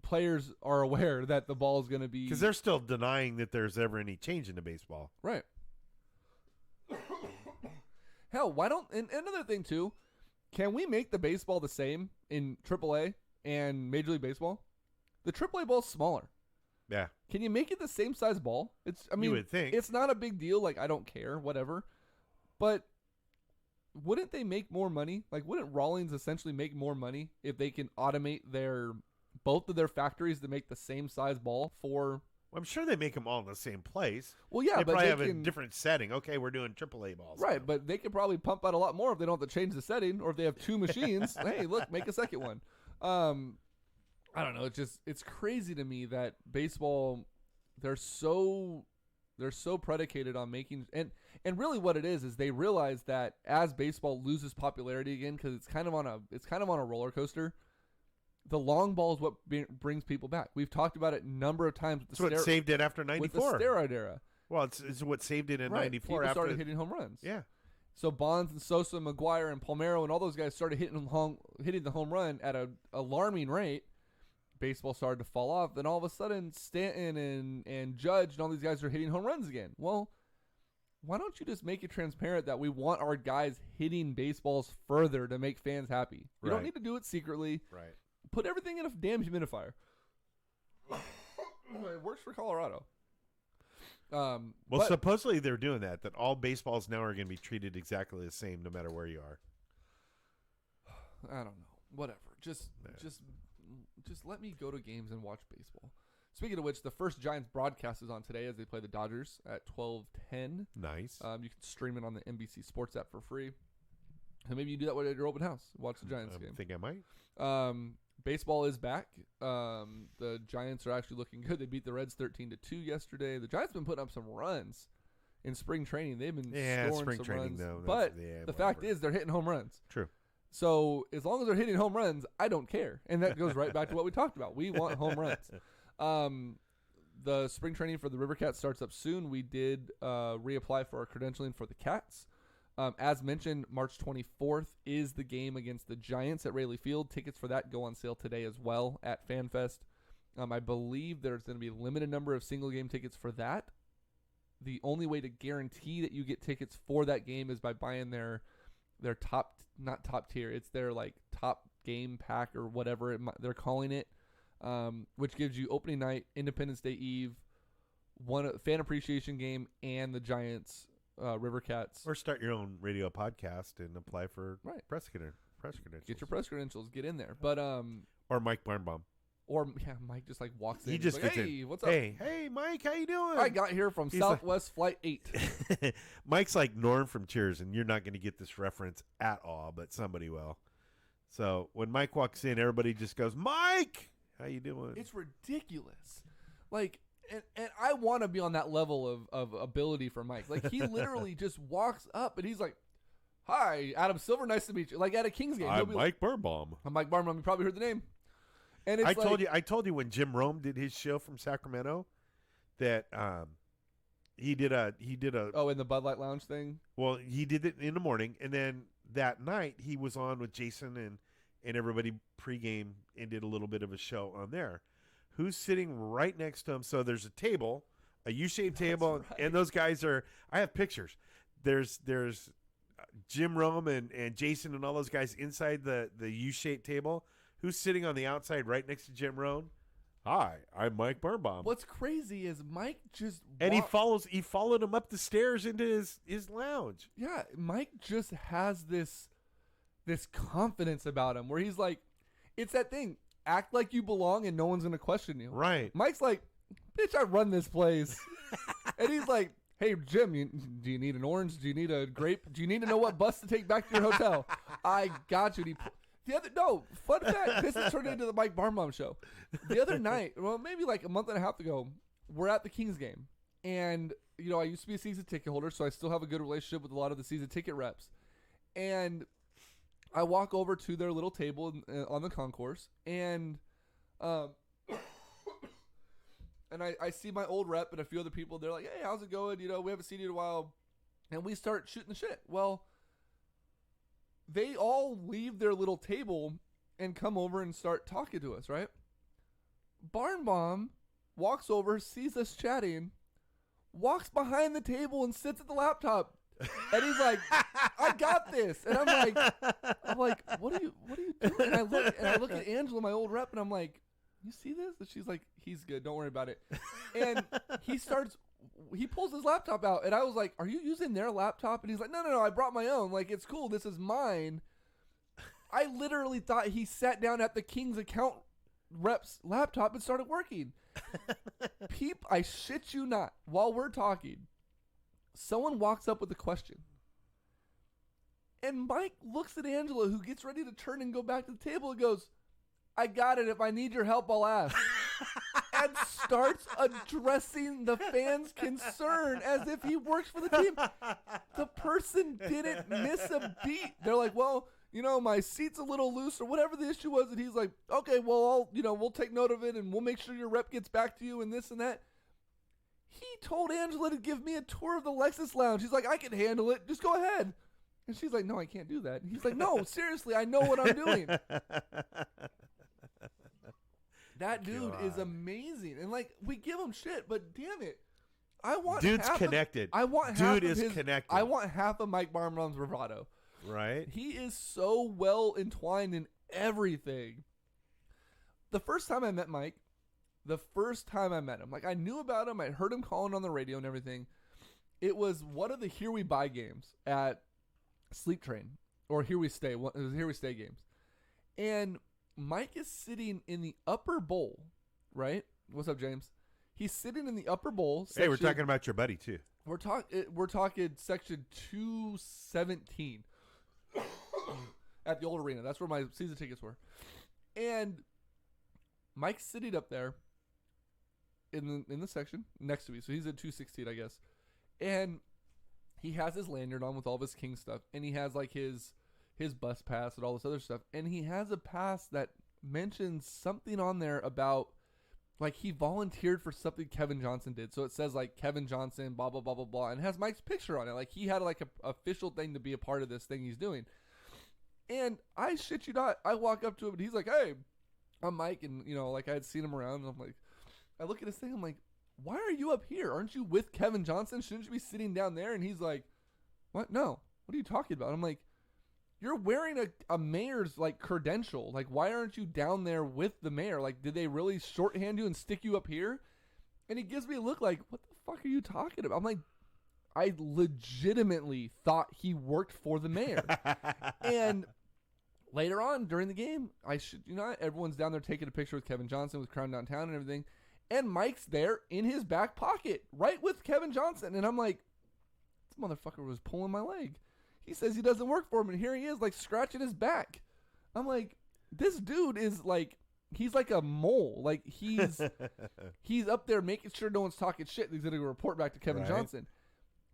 players are aware that the ball is going to be... Because they're still denying that there's ever any change into baseball. Right. Hell, why don't... And another thing, too, can we make the baseball the same in AAA and Major League Baseball? The AAA ball's smaller. Yeah. Can you make it the same size ball? You would think. It's not a big deal. Like, I don't care, whatever. But... wouldn't they make more money? Like, wouldn't Rawlings essentially make more money if they can automate both of their factories to make the same size ball for... Well, I'm sure they make them all in the same place. Well, yeah, they but probably have a different setting. Okay, we're doing AAA balls. Right, now. but they could probably pump out a lot more if they don't have to change the setting, or if they have two machines. Hey, look, make a second one. I don't know. It's crazy to me that baseball, they're so predicated on making and really what it is they realize that as baseball loses popularity again because it's kind of on a roller coaster. The long ball is what brings people back. We've talked about it a number of times. It's what saved it after '94. With the steroid era. Well, it's what saved it in '94. People started hitting home runs. Yeah. So Bonds and Sosa, McGuire and Palmeiro and all those guys started hitting the home run at an alarming rate. Baseball started to fall off. Then all of a sudden, Stanton and Judge and all these guys are hitting home runs again. Well, why don't you just make it transparent that we want our guys hitting baseballs further to make fans happy? You don't need to do it secretly. Right. Put everything in a damn humidifier. It works for Colorado. Well, supposedly they're doing that all baseballs now are going to be treated exactly the same no matter where you are. I don't know. Whatever. Just let me go to games and watch baseball. Speaking of which, the first Giants broadcast is on today as they play the Dodgers at 12:10. Nice. You can stream it on the NBC Sports app for free. And maybe you do that at your open house. Watch the Giants game. I think I might. Baseball is back. The Giants are actually looking good. They beat the Reds 13-2 yesterday. The Giants have been putting up some runs in spring training. They've been scoring spring some training, runs. though. But the fact is they're hitting home runs. True. So as long as they're hitting home runs, I don't care. And that goes right back to what we talked about. We want home runs. The spring training for the River Cats starts up soon. We did reapply for our credentialing for the Cats. As mentioned, March 24th is the game against the Giants at Rayleigh Field. Tickets for that go on sale today as well at FanFest. I believe there's going to be a limited number of single game tickets for that. The only way to guarantee that you get tickets for that game is by buying their top, not top tier, it's their like top game pack or whatever they're calling it, which gives you opening night, Independence Day Eve, one fan appreciation game, and the Giants River Cats. Or start your own radio podcast and apply for press credentials. Get your press credentials, get in there. But or Mike Barnbaum. Or Mike just like walks in. He just like, gets hey, in. What's up? Hey, Mike, how you doing? I got here from Southwest Flight 8. Mike's like Norm from Cheers, and you're not going to get this reference at all, but somebody will. So when Mike walks in, everybody just goes, Mike, how you doing? It's ridiculous. Like, and I want to be on that level of ability for Mike. Like, he literally just walks up, and he's like, hi, Adam Silver, nice to meet you. Like, at a Kings game. I'm Mike Birnbaum. I'm Mike Birnbaum. You probably heard the name. And it's I told you when Jim Rome did his show from Sacramento that he did a in the Bud Light Lounge thing. Well, he did it in the morning, and then that night he was on with Jason and everybody pregame and did a little bit of a show on there. Who's sitting right next to him? So there's a table, a U-shaped table, right. And those guys are. I have pictures. There's Jim Rome and Jason and all those guys inside the U-shaped table. Who's sitting on the outside right next to Jim Rohn? Hi, I'm Mike Birnbaum. What's crazy is Mike just and he followed him up the stairs into his lounge. Yeah, Mike just has this confidence about him where he's like, it's that thing, act like you belong and no one's gonna question you. Right. Mike's like, bitch, I run this place. And he's like, hey, Jim, do you need an orange? Do you need a grape? Do you need to know what bus to take back to your hotel? I got you. Fun fact, this has turned into the Mike Barnbaum show. The other night, well, maybe like a month and a half ago, we're at the Kings game. And, I used to be a season ticket holder, so I still have a good relationship with a lot of the season ticket reps. And I walk over to their little table on the concourse, and and I see my old rep and a few other people. They're like, hey, how's it going? We haven't seen you in a while. And we start shooting the shit. Well, they all leave their little table and come over and start talking to us, right? Barnbaum walks over, sees us chatting, walks behind the table and sits at the laptop. And he's like, I got this. And I'm like, what are you doing? And I look at Angela, my old rep, and I'm like, you see this? And she's like, he's good. Don't worry about it. And he pulls his laptop out, and I was like, are you using their laptop? And he's like, no, I brought my own. Like, it's cool. This is mine. I literally thought he sat down at the Kings account rep's laptop and started working. I shit you not, while we're talking, someone walks up with a question. And Mike looks at Angela, who gets ready to turn and go back to the table, and goes, I got it. If I need your help, I'll ask. And starts addressing the fans' concern as if he works for the team. The person didn't miss a beat. They're like, well, my seat's a little loose or whatever the issue was. And he's like, okay, well, we'll take note of it and we'll make sure your rep gets back to you and this and that. He told Angela to give me a tour of the Lexus Lounge. He's like, I can handle it. Just go ahead. And she's like, no, I can't do that. And he's like, no, seriously, I know what I'm doing. That dude is amazing. And, we give him shit, but damn it. I want Dude's connected. Connected. I want half of Mike Barnbaum's bravado. Right. He is so well entwined in everything. The first time I met Mike, I knew about him. I heard him calling on the radio and everything. It was one of the Here We Buy games at Sleep Train, or Here We Stay. It was Here We Stay games. And Mike is sitting in the upper bowl, right? What's up, James? He's sitting in the upper bowl. Hey, we're talking about your buddy, too. We're talking section 217 at the old arena. That's where my season tickets were. And Mike's sitting up there in the section next to me. So he's at 216, I guess. And he has his lanyard on with all of his King stuff. And he has his bus pass and all this other stuff. And he has a pass that mentions something on there about like he volunteered for something Kevin Johnson did. So it says like Kevin Johnson, blah, blah, blah, blah, blah, and has Mike's picture on it. Like he had like a official thing to be a part of this thing he's doing. And I shit you not, I walk up to him and he's like, hey, I'm Mike. And, you know, like I had seen him around and I'm like, I look at his thing. I'm like, why are you up here? Aren't you with Kevin Johnson? Shouldn't you be sitting down there? And he's like, what? No. What are you talking about? I'm like, you're wearing a mayor's like credential. Like, why aren't you down there with the mayor? Like, did they really shorthand you and stick you up here? And he gives me a look like, what the fuck are you talking about? I'm like, I legitimately thought he worked for the mayor. And later on during the game, everyone's down there taking a picture with Kevin Johnson with Crown Downtown and everything. And Mike's there in his back pocket, right with Kevin Johnson. And I'm like, this motherfucker was pulling my leg. He says he doesn't work for him, and here he is, like, scratching his back. I'm like, this dude is, like, he's like a mole. Like, he's up there making sure no one's talking shit. He's going to report back to Kevin Johnson.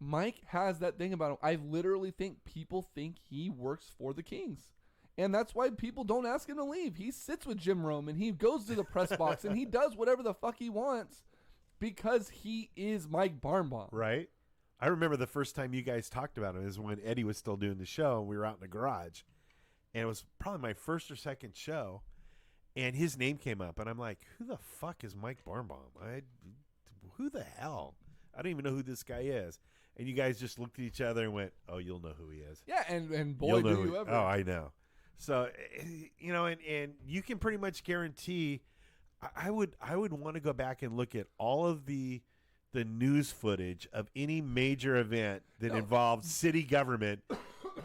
Mike has that thing about him. I literally think people think he works for the Kings. And that's why people don't ask him to leave. He sits with Jim Rome, and he goes to the press box, and he does whatever the fuck he wants because he is Mike Barnbaum. Right. I remember the first time you guys talked about him is when Eddie was still doing the show, and we were out in the garage. And it was probably my first or second show, and his name came up, and I'm like, who the fuck is Mike Barnbaum? Who the hell? I don't even know who this guy is. And you guys just looked at each other and went, oh, you'll know who he is. Yeah, and boy, do you ever. Oh, I know. So, you know, and you can pretty much guarantee I would want to go back and look at all of the news footage of any major event that involved city government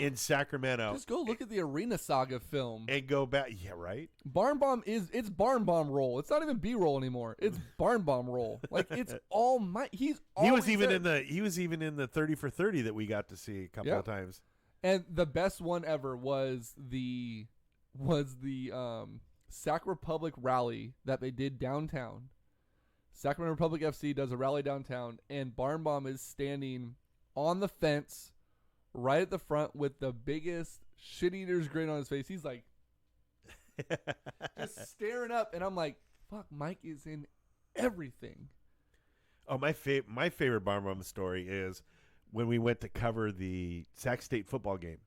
in Sacramento. Just go look at the Arena Saga film and go back. Yeah, right. Barnbaum it's Barnbaum roll. It's not even B-roll anymore. It's Barnbaum roll. Like it's all he was even in the 30 for 30 that we got to see a couple of times. And the best one ever was the Sac Republic rally that they did downtown. Sacramento Republic FC does a rally downtown, and Barnbaum is standing on the fence right at the front with the biggest shit-eater's grin on his face. He's like, just staring up, and I'm like, fuck, Mike is in everything. Oh, my favorite Barnbaum story is when we went to cover the Sac State football game.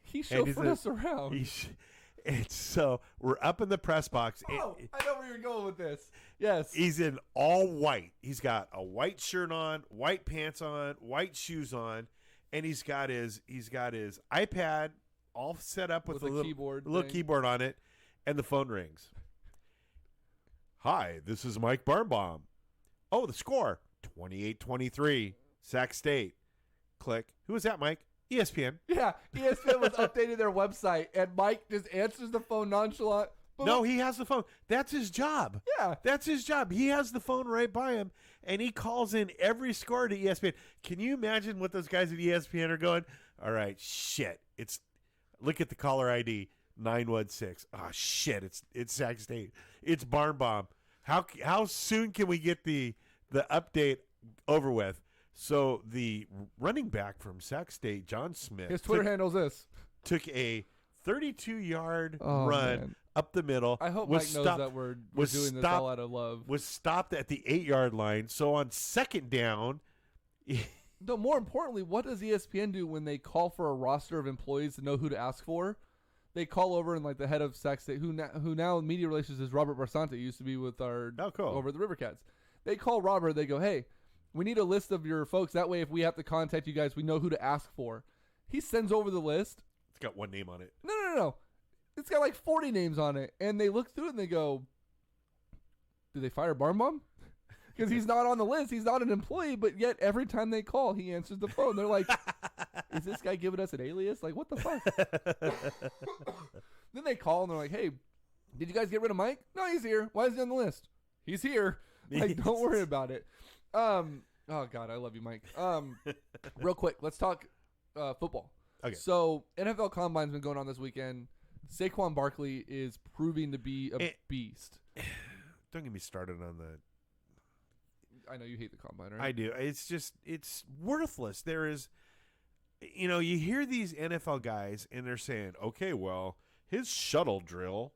He chauffeured us around. And so we're up in the press box. Oh, I know where you're going with this. Yes. He's in all white. He's got a white shirt on, white pants on, white shoes on, and he's got his iPad all set up with a little keyboard on it, and the phone rings. Hi, this is Mike Barnbaum. Oh, the score, 28-23, Sac State. Click. Who is that, Mike? ESPN. Yeah, ESPN was updating their website, and Mike just answers the phone nonchalant. No, he has the phone. That's his job. Yeah. That's his job. He has the phone right by him, and he calls in every score to ESPN. Can you imagine what those guys at ESPN are going? All right, shit. Look at the caller ID, 916. Oh, shit, it's Sac State. It's Barnbaum. How soon can we get the update over with? So the running back from Sac State, John Smith, his Twitter handle's this. Took a 32-yard run up the middle. I hope Mike knows that we're doing this all out of love. Was stopped at the 8-yard line. So on second down. No, more importantly, what does ESPN do when they call for a roster of employees to know who to ask for? They call over and like the head of Sac State, who now in media relations is Robert Barsante, used to be with our over at the River Cats. They call Robert. They go, hey, we need a list of your folks. That way, if we have to contact you guys, we know who to ask for. He sends over the list. It's got one name on it. No. It's got like 40 names on it. And they look through it and they go, did they fire Barnbaum? Because he's not on the list. He's not an employee, but yet every time they call, he answers the phone. They're like, is this guy giving us an alias? Like, what the fuck? Then they call and they're like, hey, did you guys get rid of Mike? No, he's here. Why is he on the list? He's here. Like, don't worry about it. Oh, God, I love you, Mike. Real quick, let's talk football. Okay. So, NFL Combine's been going on this weekend. Saquon Barkley is proving to be a beast. Don't get me started on the... I know you hate the Combine, right? I do. It's worthless. There is... you hear these NFL guys, and they're saying, okay, well, his shuttle drill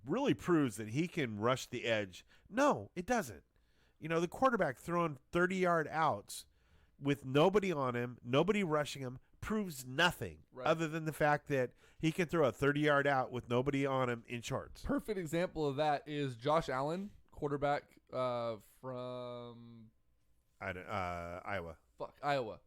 really proves that he can rush the edge. No, it doesn't. You know, the quarterback throwing 30-yard outs with nobody on him, nobody rushing him, proves nothing other than the fact that he can throw a 30-yard out with nobody on him in shorts. Perfect example of that is Josh Allen, quarterback from Iowa. Iowa.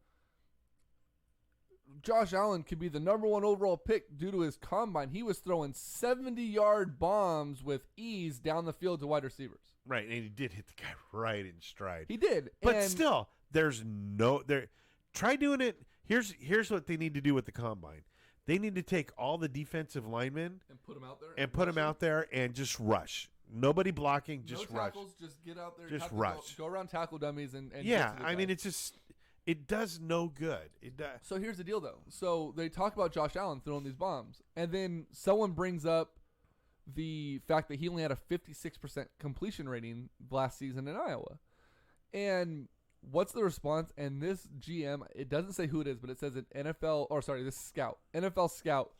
Josh Allen could be the number 1 overall pick due to his combine. He was throwing 70-yard bombs with ease down the field to wide receivers. Right, and he did hit the guy right in stride. He did. But still, there's no there. Try doing it. Here's what they need to do with the combine. They need to take all the defensive linemen and put them out there. And put them out there and just rush. Nobody blocking, just no tackles, rush. Just get out there. Just rush. Go around tackle dummies and yeah, I mean, it's just it does no good. It does. So here's the deal, though. So they talk about Josh Allen throwing these bombs, and then someone brings up the fact that he only had a 56% completion rating last season in Iowa. And what's the response? And this GM, it doesn't say who it is, but it says an this scout, NFL scout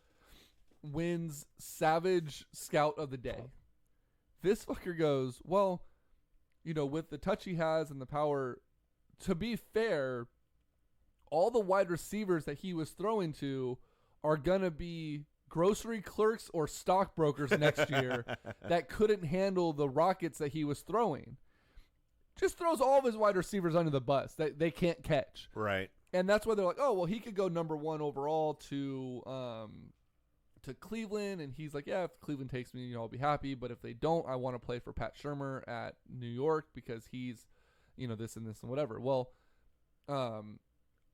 wins Savage Scout of the Day. This fucker goes, well, you know, with the touch he has and the power, to be fair, all the wide receivers that he was throwing to are going to be grocery clerks or stockbrokers next year that couldn't handle the rockets that he was throwing. Just throws all of his wide receivers under the bus that they can't catch. Right. And that's why they're like, oh, well, he could go number 1 overall to Cleveland. And he's like, yeah, if Cleveland takes me, you know, I'll be happy. But if they don't, I want to play for Pat Shurmur at New York because he's, you know, this and whatever. Well,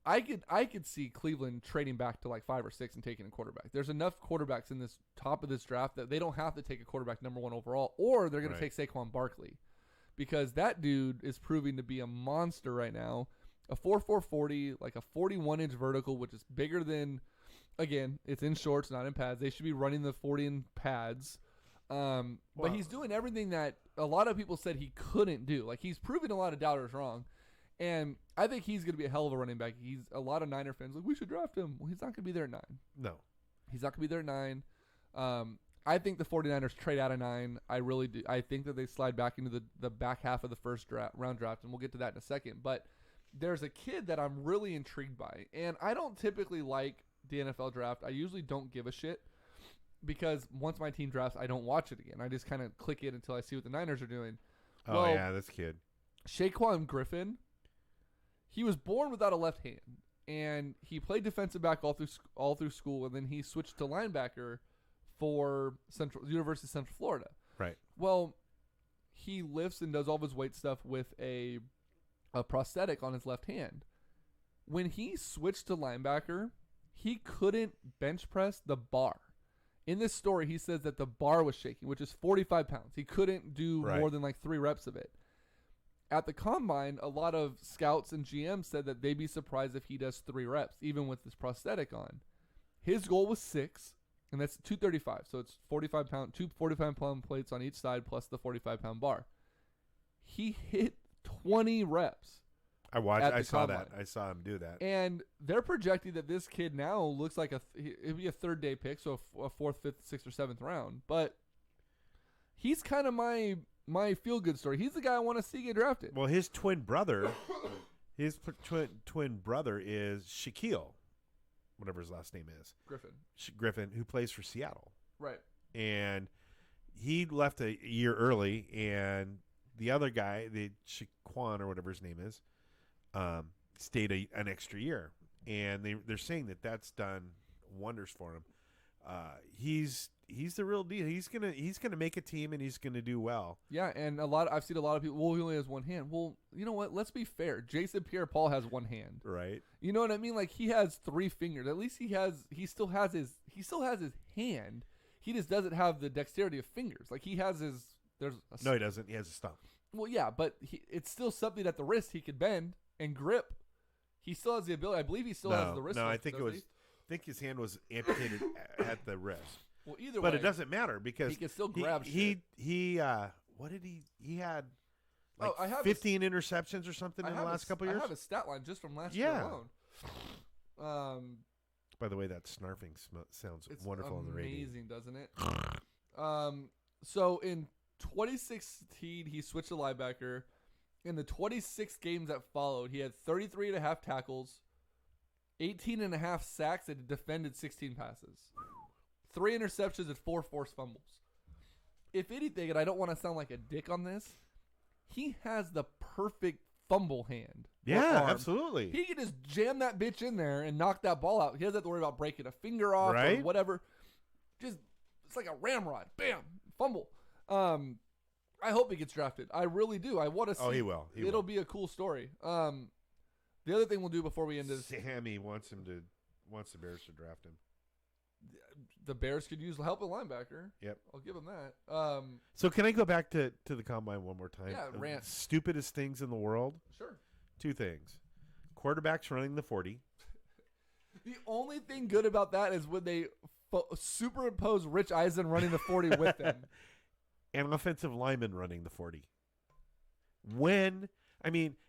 I could see Cleveland trading back to like 5 or 6 and taking a quarterback. There's enough quarterbacks in this top of this draft that they don't have to take a quarterback number 1 overall, or they're going to take Saquon Barkley, because that dude is proving to be a monster right now. A 4.4 40, like a 41-inch vertical, which is bigger than, again, it's in shorts, not in pads. They should be running the 40 in pads. But he's doing everything that a lot of people said he couldn't do. Like, he's proving a lot of doubters wrong. And I think he's going to be a hell of a running back. He's a lot of Niner fans like, we should draft him. Well, he's not going to be there at 9. No. He's not going to be there at 9. I think the 49ers trade out of 9. I really do. I think that they slide back into the back half of the first round draft, and we'll get to that in a second. But there's a kid that I'm really intrigued by. And I don't typically like the NFL draft. I usually don't give a shit because once my team drafts, I don't watch it again. I just kind of click it until I see what the Niners are doing. Oh, well, yeah, this kid. Shaquan Griffin. He was born without a left hand, and he played defensive back all through school, and then he switched to linebacker for University of Central Florida. Right. Well, he lifts and does all of his weight stuff with a prosthetic on his left hand. When he switched to linebacker, he couldn't bench press the bar. In this story, he says that the bar was shaking, which is 45 pounds. He couldn't do more than like 3 reps of it. At the combine, a lot of scouts and GMs said that they'd be surprised if he does 3 reps, even with this prosthetic on. His goal was 6, and that's 235. So it's 2 45-pound plates on each side plus the 45-pound bar. He hit 20 reps. I saw that. I saw him do that. And they're projecting that this kid now looks like it'd be a 3rd-day pick, so a 4th, 5th, 6th, or 7th round. But he's kind of my feel-good story. He's the guy I want to see get drafted. Well, his twin brother, twin brother is Shaquille, whatever his last name is. Griffin, who plays for Seattle. Right. And he left a year early, and the other guy, the Shaquan or whatever his name is, stayed an extra year. And they're saying that that's done wonders for him. He's the real deal. He's gonna make a team, and he's gonna do well. Yeah, and I've seen a lot of people. Well, he only has 1 hand. Well, you know what? Let's be fair. Jason Pierre-Paul has 1 hand. Right. You know what I mean? Like, he has 3 fingers. At least he still has his hand. He just doesn't have the dexterity of fingers. Like, he has his. No, he doesn't. He has a stump. Well, yeah, but it's still something at the wrist he could bend and grip. He still has the ability. I believe he still has the wrist. No, lift, I think his hand was amputated at the wrist. Well, either but way, it doesn't matter because he can still grab shit. What did he had like 15 interceptions or something in the last couple years? I have a stat line just from last year alone. By the way, that snarfing sounds wonderful on the radio. Amazing, doesn't it? So in 2016, he switched to linebacker. In the 26 games that followed, he had 33 and a half tackles, 18 and a half sacks, and defended 16 passes. 3 interceptions and 4 forced fumbles. If anything, and I don't want to sound like a dick on this, he has the perfect fumble hand. or Yeah, arm. absolutely. He can just jam that bitch in there and knock that ball out. He doesn't have to worry about breaking a finger off Right. or whatever. Just, it's like a ramrod. Bam, fumble. I hope he gets drafted. I really do. I want to see. Oh, he will. He It'll will. be a cool story. The other thing we'll do before we end this, Sammy wants the Bears to draft him. the Bears could use help at linebacker. Yep. I'll give them that. So can I go back to the combine one more time? Yeah, The rant. Stupidest things in the world. Sure. 2 things. Quarterbacks running the 40. The only thing good about that is when they superimpose Rich Eisen running the 40 with them. And offensive lineman running the 40.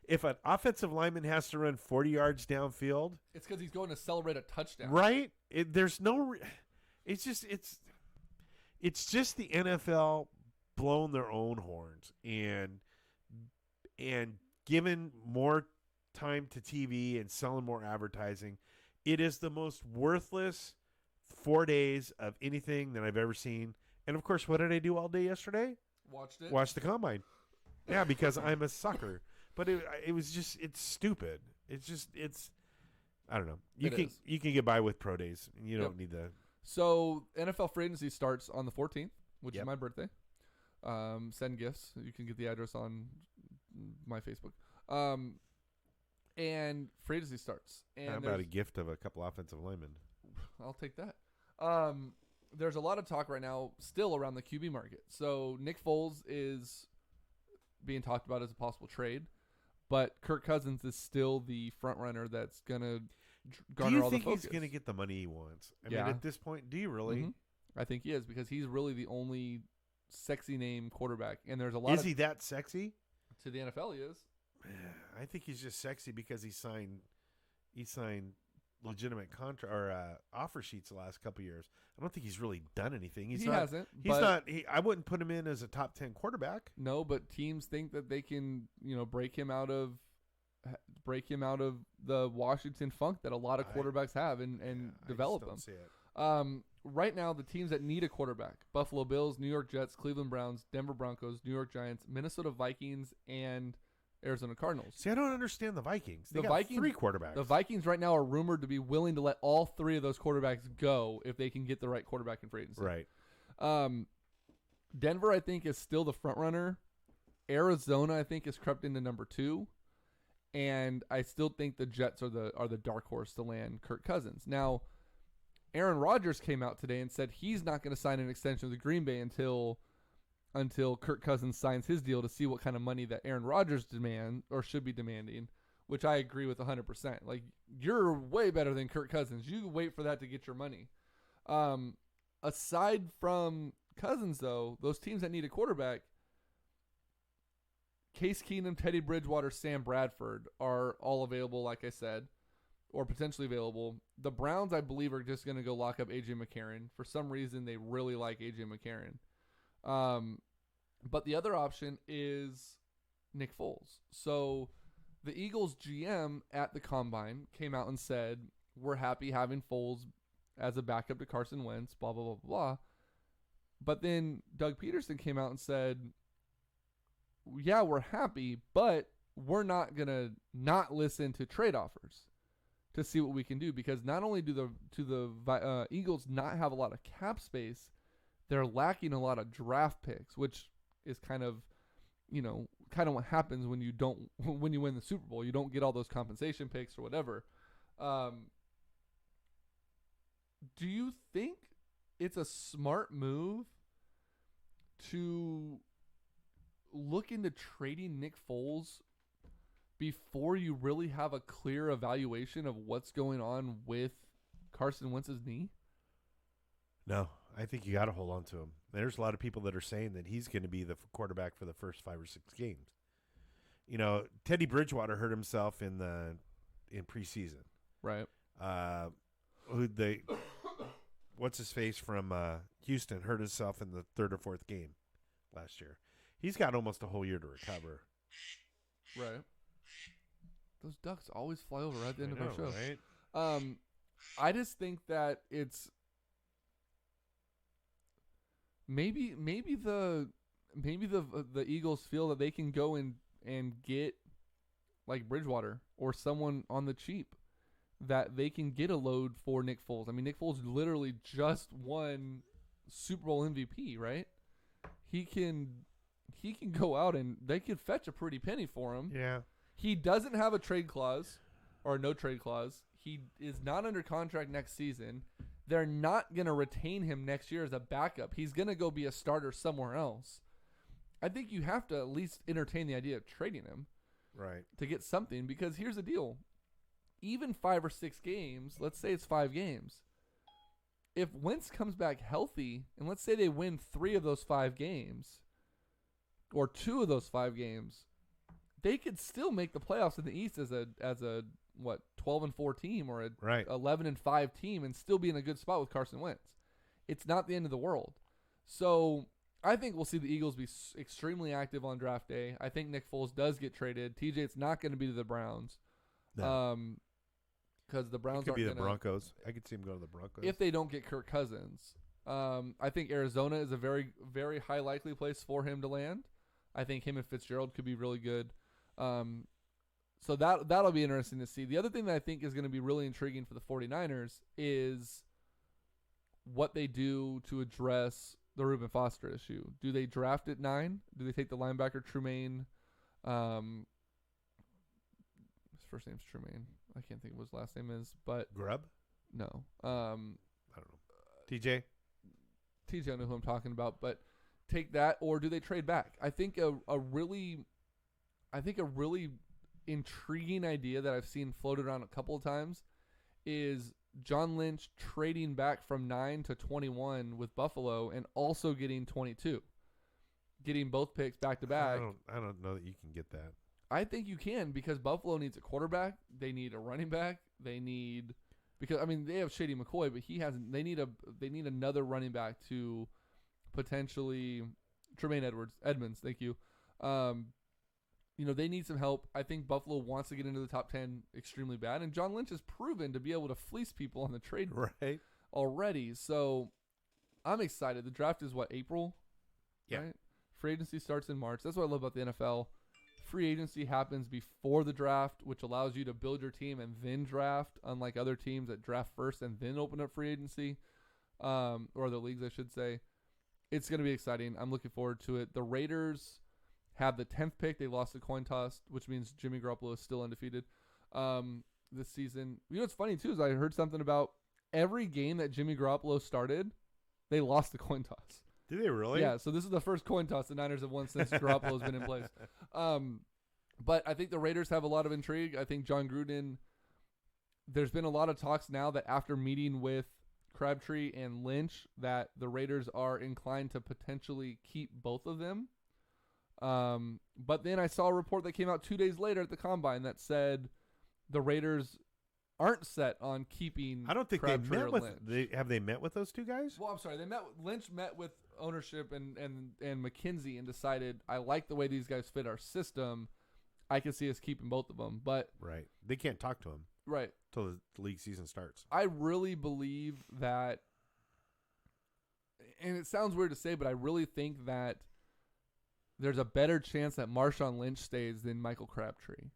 If an offensive lineman has to run 40 yards downfield, It's because he's going to celebrate a touchdown. right? There's no. It's just the NFL blowing their own horns and giving more time to TV and selling more advertising. It is the most worthless 4 days of anything that I've ever seen. And of course, what did I do all day yesterday? Watched it. Watch the combine. Yeah, because I'm a sucker. But it's stupid. It's I don't know. You can get by with pro days. You don't need the. So NFL free agency starts on the 14th, which is Yep. my birthday. Send gifts. You can get the address on my Facebook. And free agency starts. And How about a gift of a couple offensive linemen? I'll take that. There's a lot of talk right now still around the QB market. So Nick Foles is being talked about as a possible trade, but Kirk Cousins is still the front runner that's going to garner Do you all think the focus. he's going to get the money he wants? I Yeah. mean, at this point, do you really? Mhm. I think he is because he's really the only sexy name quarterback. And there's a lot Is he that sexy? to the NFL he is. I think he's just sexy because he signed legitimate contract or offer sheets the last couple of years. I don't think he's really done anything. He hasn't. He's but not. I wouldn't put him in as a top 10 quarterback. No, but teams think that they can, break him out of the Washington funk that a lot of quarterbacks have and develop I just them. don't see it. Right now, the teams that need a quarterback: Buffalo Bills, New York Jets, Cleveland Browns, Denver Broncos, New York Giants, Minnesota Vikings, and Arizona Cardinals. See, I don't understand the Vikings. They The got Vikings- 3 quarterbacks. The Vikings right now are rumored to be willing to let all 3 of those quarterbacks go if they can get the right quarterback in free agency. Right. Denver, I think, is still the front runner. Arizona, I think, has crept into number 2, and I still think the Jets are the dark horse to land Kirk Cousins. Now, Aaron Rodgers came out today and said he's not going to sign an extension with Green Bay until Kirk Cousins signs his deal to see what kind of money that Aaron Rodgers demand or should be demanding, which I agree with 100%. Like, you're way better than Kirk Cousins. You wait for that to get your money. Aside from Cousins, though, those teams that need a quarterback, Case Keenum, Teddy Bridgewater, Sam Bradford are all available, like I said, or potentially available. The Browns, I believe, are just going to go lock up A.J. McCarron. For some reason, they really like A.J. McCarron. But the other option is Nick Foles. So the Eagles GM at the Combine came out and said, we're happy having Foles as a backup to Carson Wentz, blah, blah, blah, blah. But then Doug Peterson came out and said, yeah, we're happy, but we're not going to not listen to trade offers to see what we can do, because not only do the Eagles not have a lot of cap space, they're lacking a lot of draft picks, which is kind of what happens when you win the Super Bowl. You don't get all those compensation picks or whatever. Do you think it's a smart move to look into trading Nick Foles before you really have a clear evaluation of what's going on with Carson Wentz's knee? No, I think you got to hold on to him. There's a lot of people that are saying that he's going to be the quarterback for the first 5 or 6 games. Teddy Bridgewater hurt himself in preseason. Right. what's his face from Houston hurt himself in the third or fourth game last year. He's got almost a whole year to recover. Right. Those ducks always fly over right at the end of our show. Right? I just think that it's maybe the Eagles feel that they can go and get like Bridgewater or someone on the cheap that they can get a load for Nick Foles. I mean, Nick Foles literally just won Super Bowl MVP, right? He can go out and they could fetch a pretty penny for him. Yeah. He doesn't have a trade clause or no trade clause. He is not under contract next season. They're not going to retain him next year as a backup. He's going to go be a starter somewhere else. I think you have to at least entertain the idea of trading him. Right. To get something, because here's the deal. Even 5 or 6 games, let's say it's 5 games. If Wentz comes back healthy, and let's say they win 3 of those 5 games, or 2 of those 5 games, they could still make the playoffs in the East as a 12-4 team or a 11-5 team and still be in a good spot with Carson Wentz. It's not the end of the world. So I think we'll see the Eagles be extremely active on draft day. I think Nick Foles does get traded. TJ, it's not going to be to the Browns. No. Because the Browns could be the gonna, Broncos. I could see him go to the Broncos. if they don't get Kirk Cousins. I think Arizona is a very, very high likely place for him to land. I think him and Fitzgerald could be really good. So that'll be interesting to see. The other thing that I think is going to be really intriguing for the 49ers is what they do to address the Reuben Foster issue. Do they draft at 9? Do they take the linebacker Trumaine? His first name's Trumaine. I can't think of what his last name is, but Grubb? no. I don't know. TJ? TJ, I know who I'm talking about, but take that, or do they trade back? I think a really intriguing idea that I've seen floated around a couple of times is John Lynch trading back from 9 to 21 with Buffalo and also getting 22, getting both picks back to back. I don't know that you can get that. I think you can, because Buffalo needs a quarterback. They need a running back. They need, because I mean they have Shady McCoy, but he hasn't. They need another running back to potentially Tremaine Edmonds. Thank you. They need some help. I think Buffalo wants to get into the top 10 extremely bad, and John Lynch has proven to be able to fleece people on the trade right already. So I'm excited. The draft is April? Yeah. Right? Free agency starts in March. That's what I love about the NFL. Free agency happens before the draft, which allows you to build your team and then draft, unlike other teams that draft first and then open up free agency, or other leagues, I should say. It's going to be exciting. I'm looking forward to it. The Raiders have the 10th pick. They lost the coin toss, which means Jimmy Garoppolo is still undefeated this season. You know what's funny, too, is I heard something about every game that Jimmy Garoppolo started, they lost the coin toss. Did they really? Yeah, so this is the first coin toss the Niners have won since Garoppolo's been in place. But I think the Raiders have a lot of intrigue. I think John Gruden, there's been a lot of talks now that after meeting with Crabtree and Lynch that the Raiders are inclined to potentially keep both of them. But then I saw a report that came out 2 days later at the Combine that said the Raiders aren't set on keeping. I don't think Crabtree they or met Lynch. with. Have they met with those two guys? Well, I'm sorry. Lynch met with ownership and McKinsey and decided, I like the way these guys fit our system. I can see us keeping both of them, but right, they can't talk to him right until the league season starts. I really believe that, and it sounds weird to say, but I really think that there's a better chance that Marshawn Lynch stays than Michael Crabtree,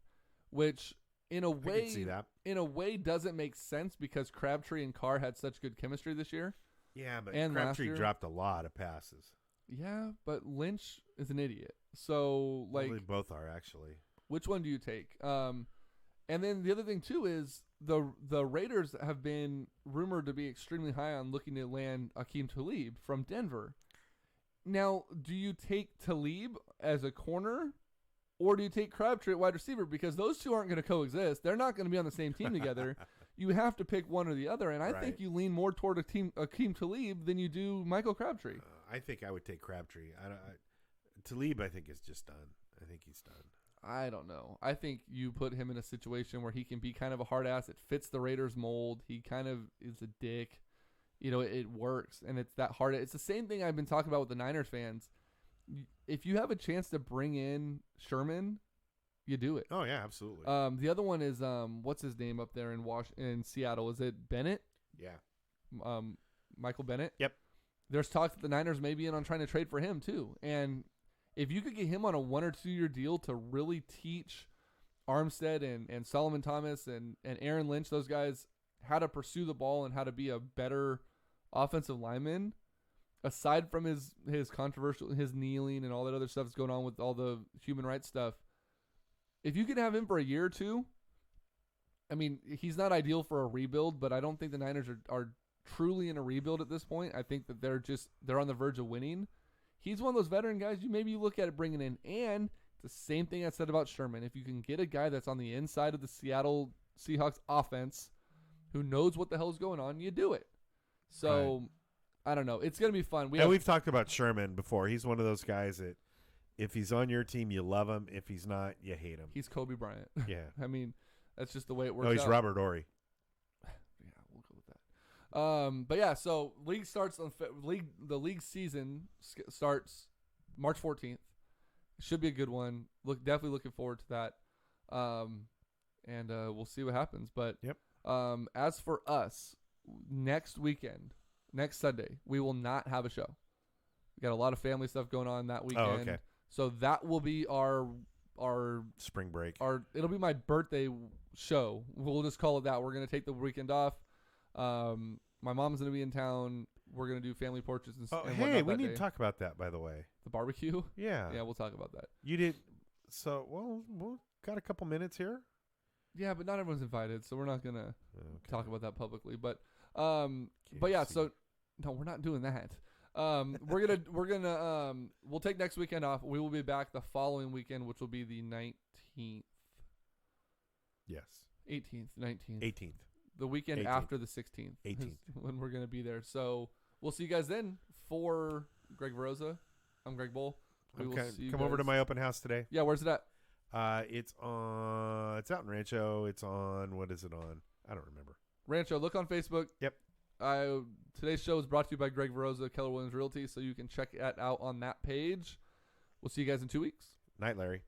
which in a way doesn't make sense because Crabtree and Carr had such good chemistry this year. Yeah, but and Crabtree dropped a lot of passes. Yeah, but Lynch is an idiot. So Well, they both are actually. Which one do you take? And then the other thing too is the Raiders have been rumored to be extremely high on looking to land Akeem Talib from Denver. Now, do you take Talib as a corner, or do you take Crabtree at wide receiver? Because those two aren't going to coexist. They're not going to be on the same team together. You have to pick one or the other, and I think you lean more toward Akeem Talib than you do Michael Crabtree. I think I would take Crabtree. Talib, I think, is just done. I think he's done. I don't know. I think you put him in a situation where he can be kind of a hard ass. It fits the Raiders mold. He kind of is a dick. it works, and it's that hard. It's the same thing I've been talking about with the Niners fans. If you have a chance to bring in Sherman, you do it. Oh yeah, absolutely. The other one is what's his name up there in Seattle? Is it Bennett? Yeah. Michael Bennett. Yep. There's talk that the Niners may be in on trying to trade for him too, and if you could get him on a 1 or 2 year deal to really teach Armstead and Solomon Thomas and Aaron Lynch, those guys, how to pursue the ball and how to be a better offensive lineman, aside from his kneeling and all that other stuff that's going on with all the human rights stuff, if you could have him for a year or two, I mean, he's not ideal for a rebuild, but I don't think the Niners are truly in a rebuild at this point. I think that they're on the verge of winning. He's one of those veteran guys you look at it bringing in, and it's the same thing I said about Sherman. If you can get a guy that's on the inside of the Seattle Seahawks offense who knows what the hell's going on, you do it. So, right. I don't know. It's going to be fun. We've talked about Sherman before. He's one of those guys that if he's on your team, you love him. If he's not, you hate him. He's Kobe Bryant. Yeah. I mean, that's just the way it works. No, he's out. Robert Ory. Yeah, we'll go with that. But yeah, so league starts on the league season starts March 14th. Should be a good one. Definitely looking forward to that. And we'll see what happens. But yep. As for us, next Sunday, we will not have a show. We got a lot of family stuff going on that weekend. Oh, okay. So that will be our spring break. It'll be my birthday show. We'll just call it that. We're gonna take the weekend off. My mom's gonna be in town. We're gonna do family portraits and stuff. Hey, we need to talk about that, by the way. The barbecue. Yeah. Yeah, we'll talk about that. You did. So we'll got a couple minutes here. Yeah, but not everyone's invited, so we're not gonna talk about that publicly. But yeah. So no, we're not doing that. We'll take next weekend off. We will be back the following weekend, which will be the 19th. Yes. 18th, 19th. 18th. The weekend 18th. After the 16th. 18th. When we're going to be there. So we'll see you guys then. For Greg Veroza, I'm Greg Bull. We will see you Come guys. over to my open house today. Yeah, where's it at? It's out in Rancho. It's on, what is it on? I don't remember. Rancho, look on Facebook. Yep. Today's show is brought to you by Greg Veroza, Keller Williams Realty, so you can check it out on that page. We'll see you guys in 2 weeks. Night, Larry.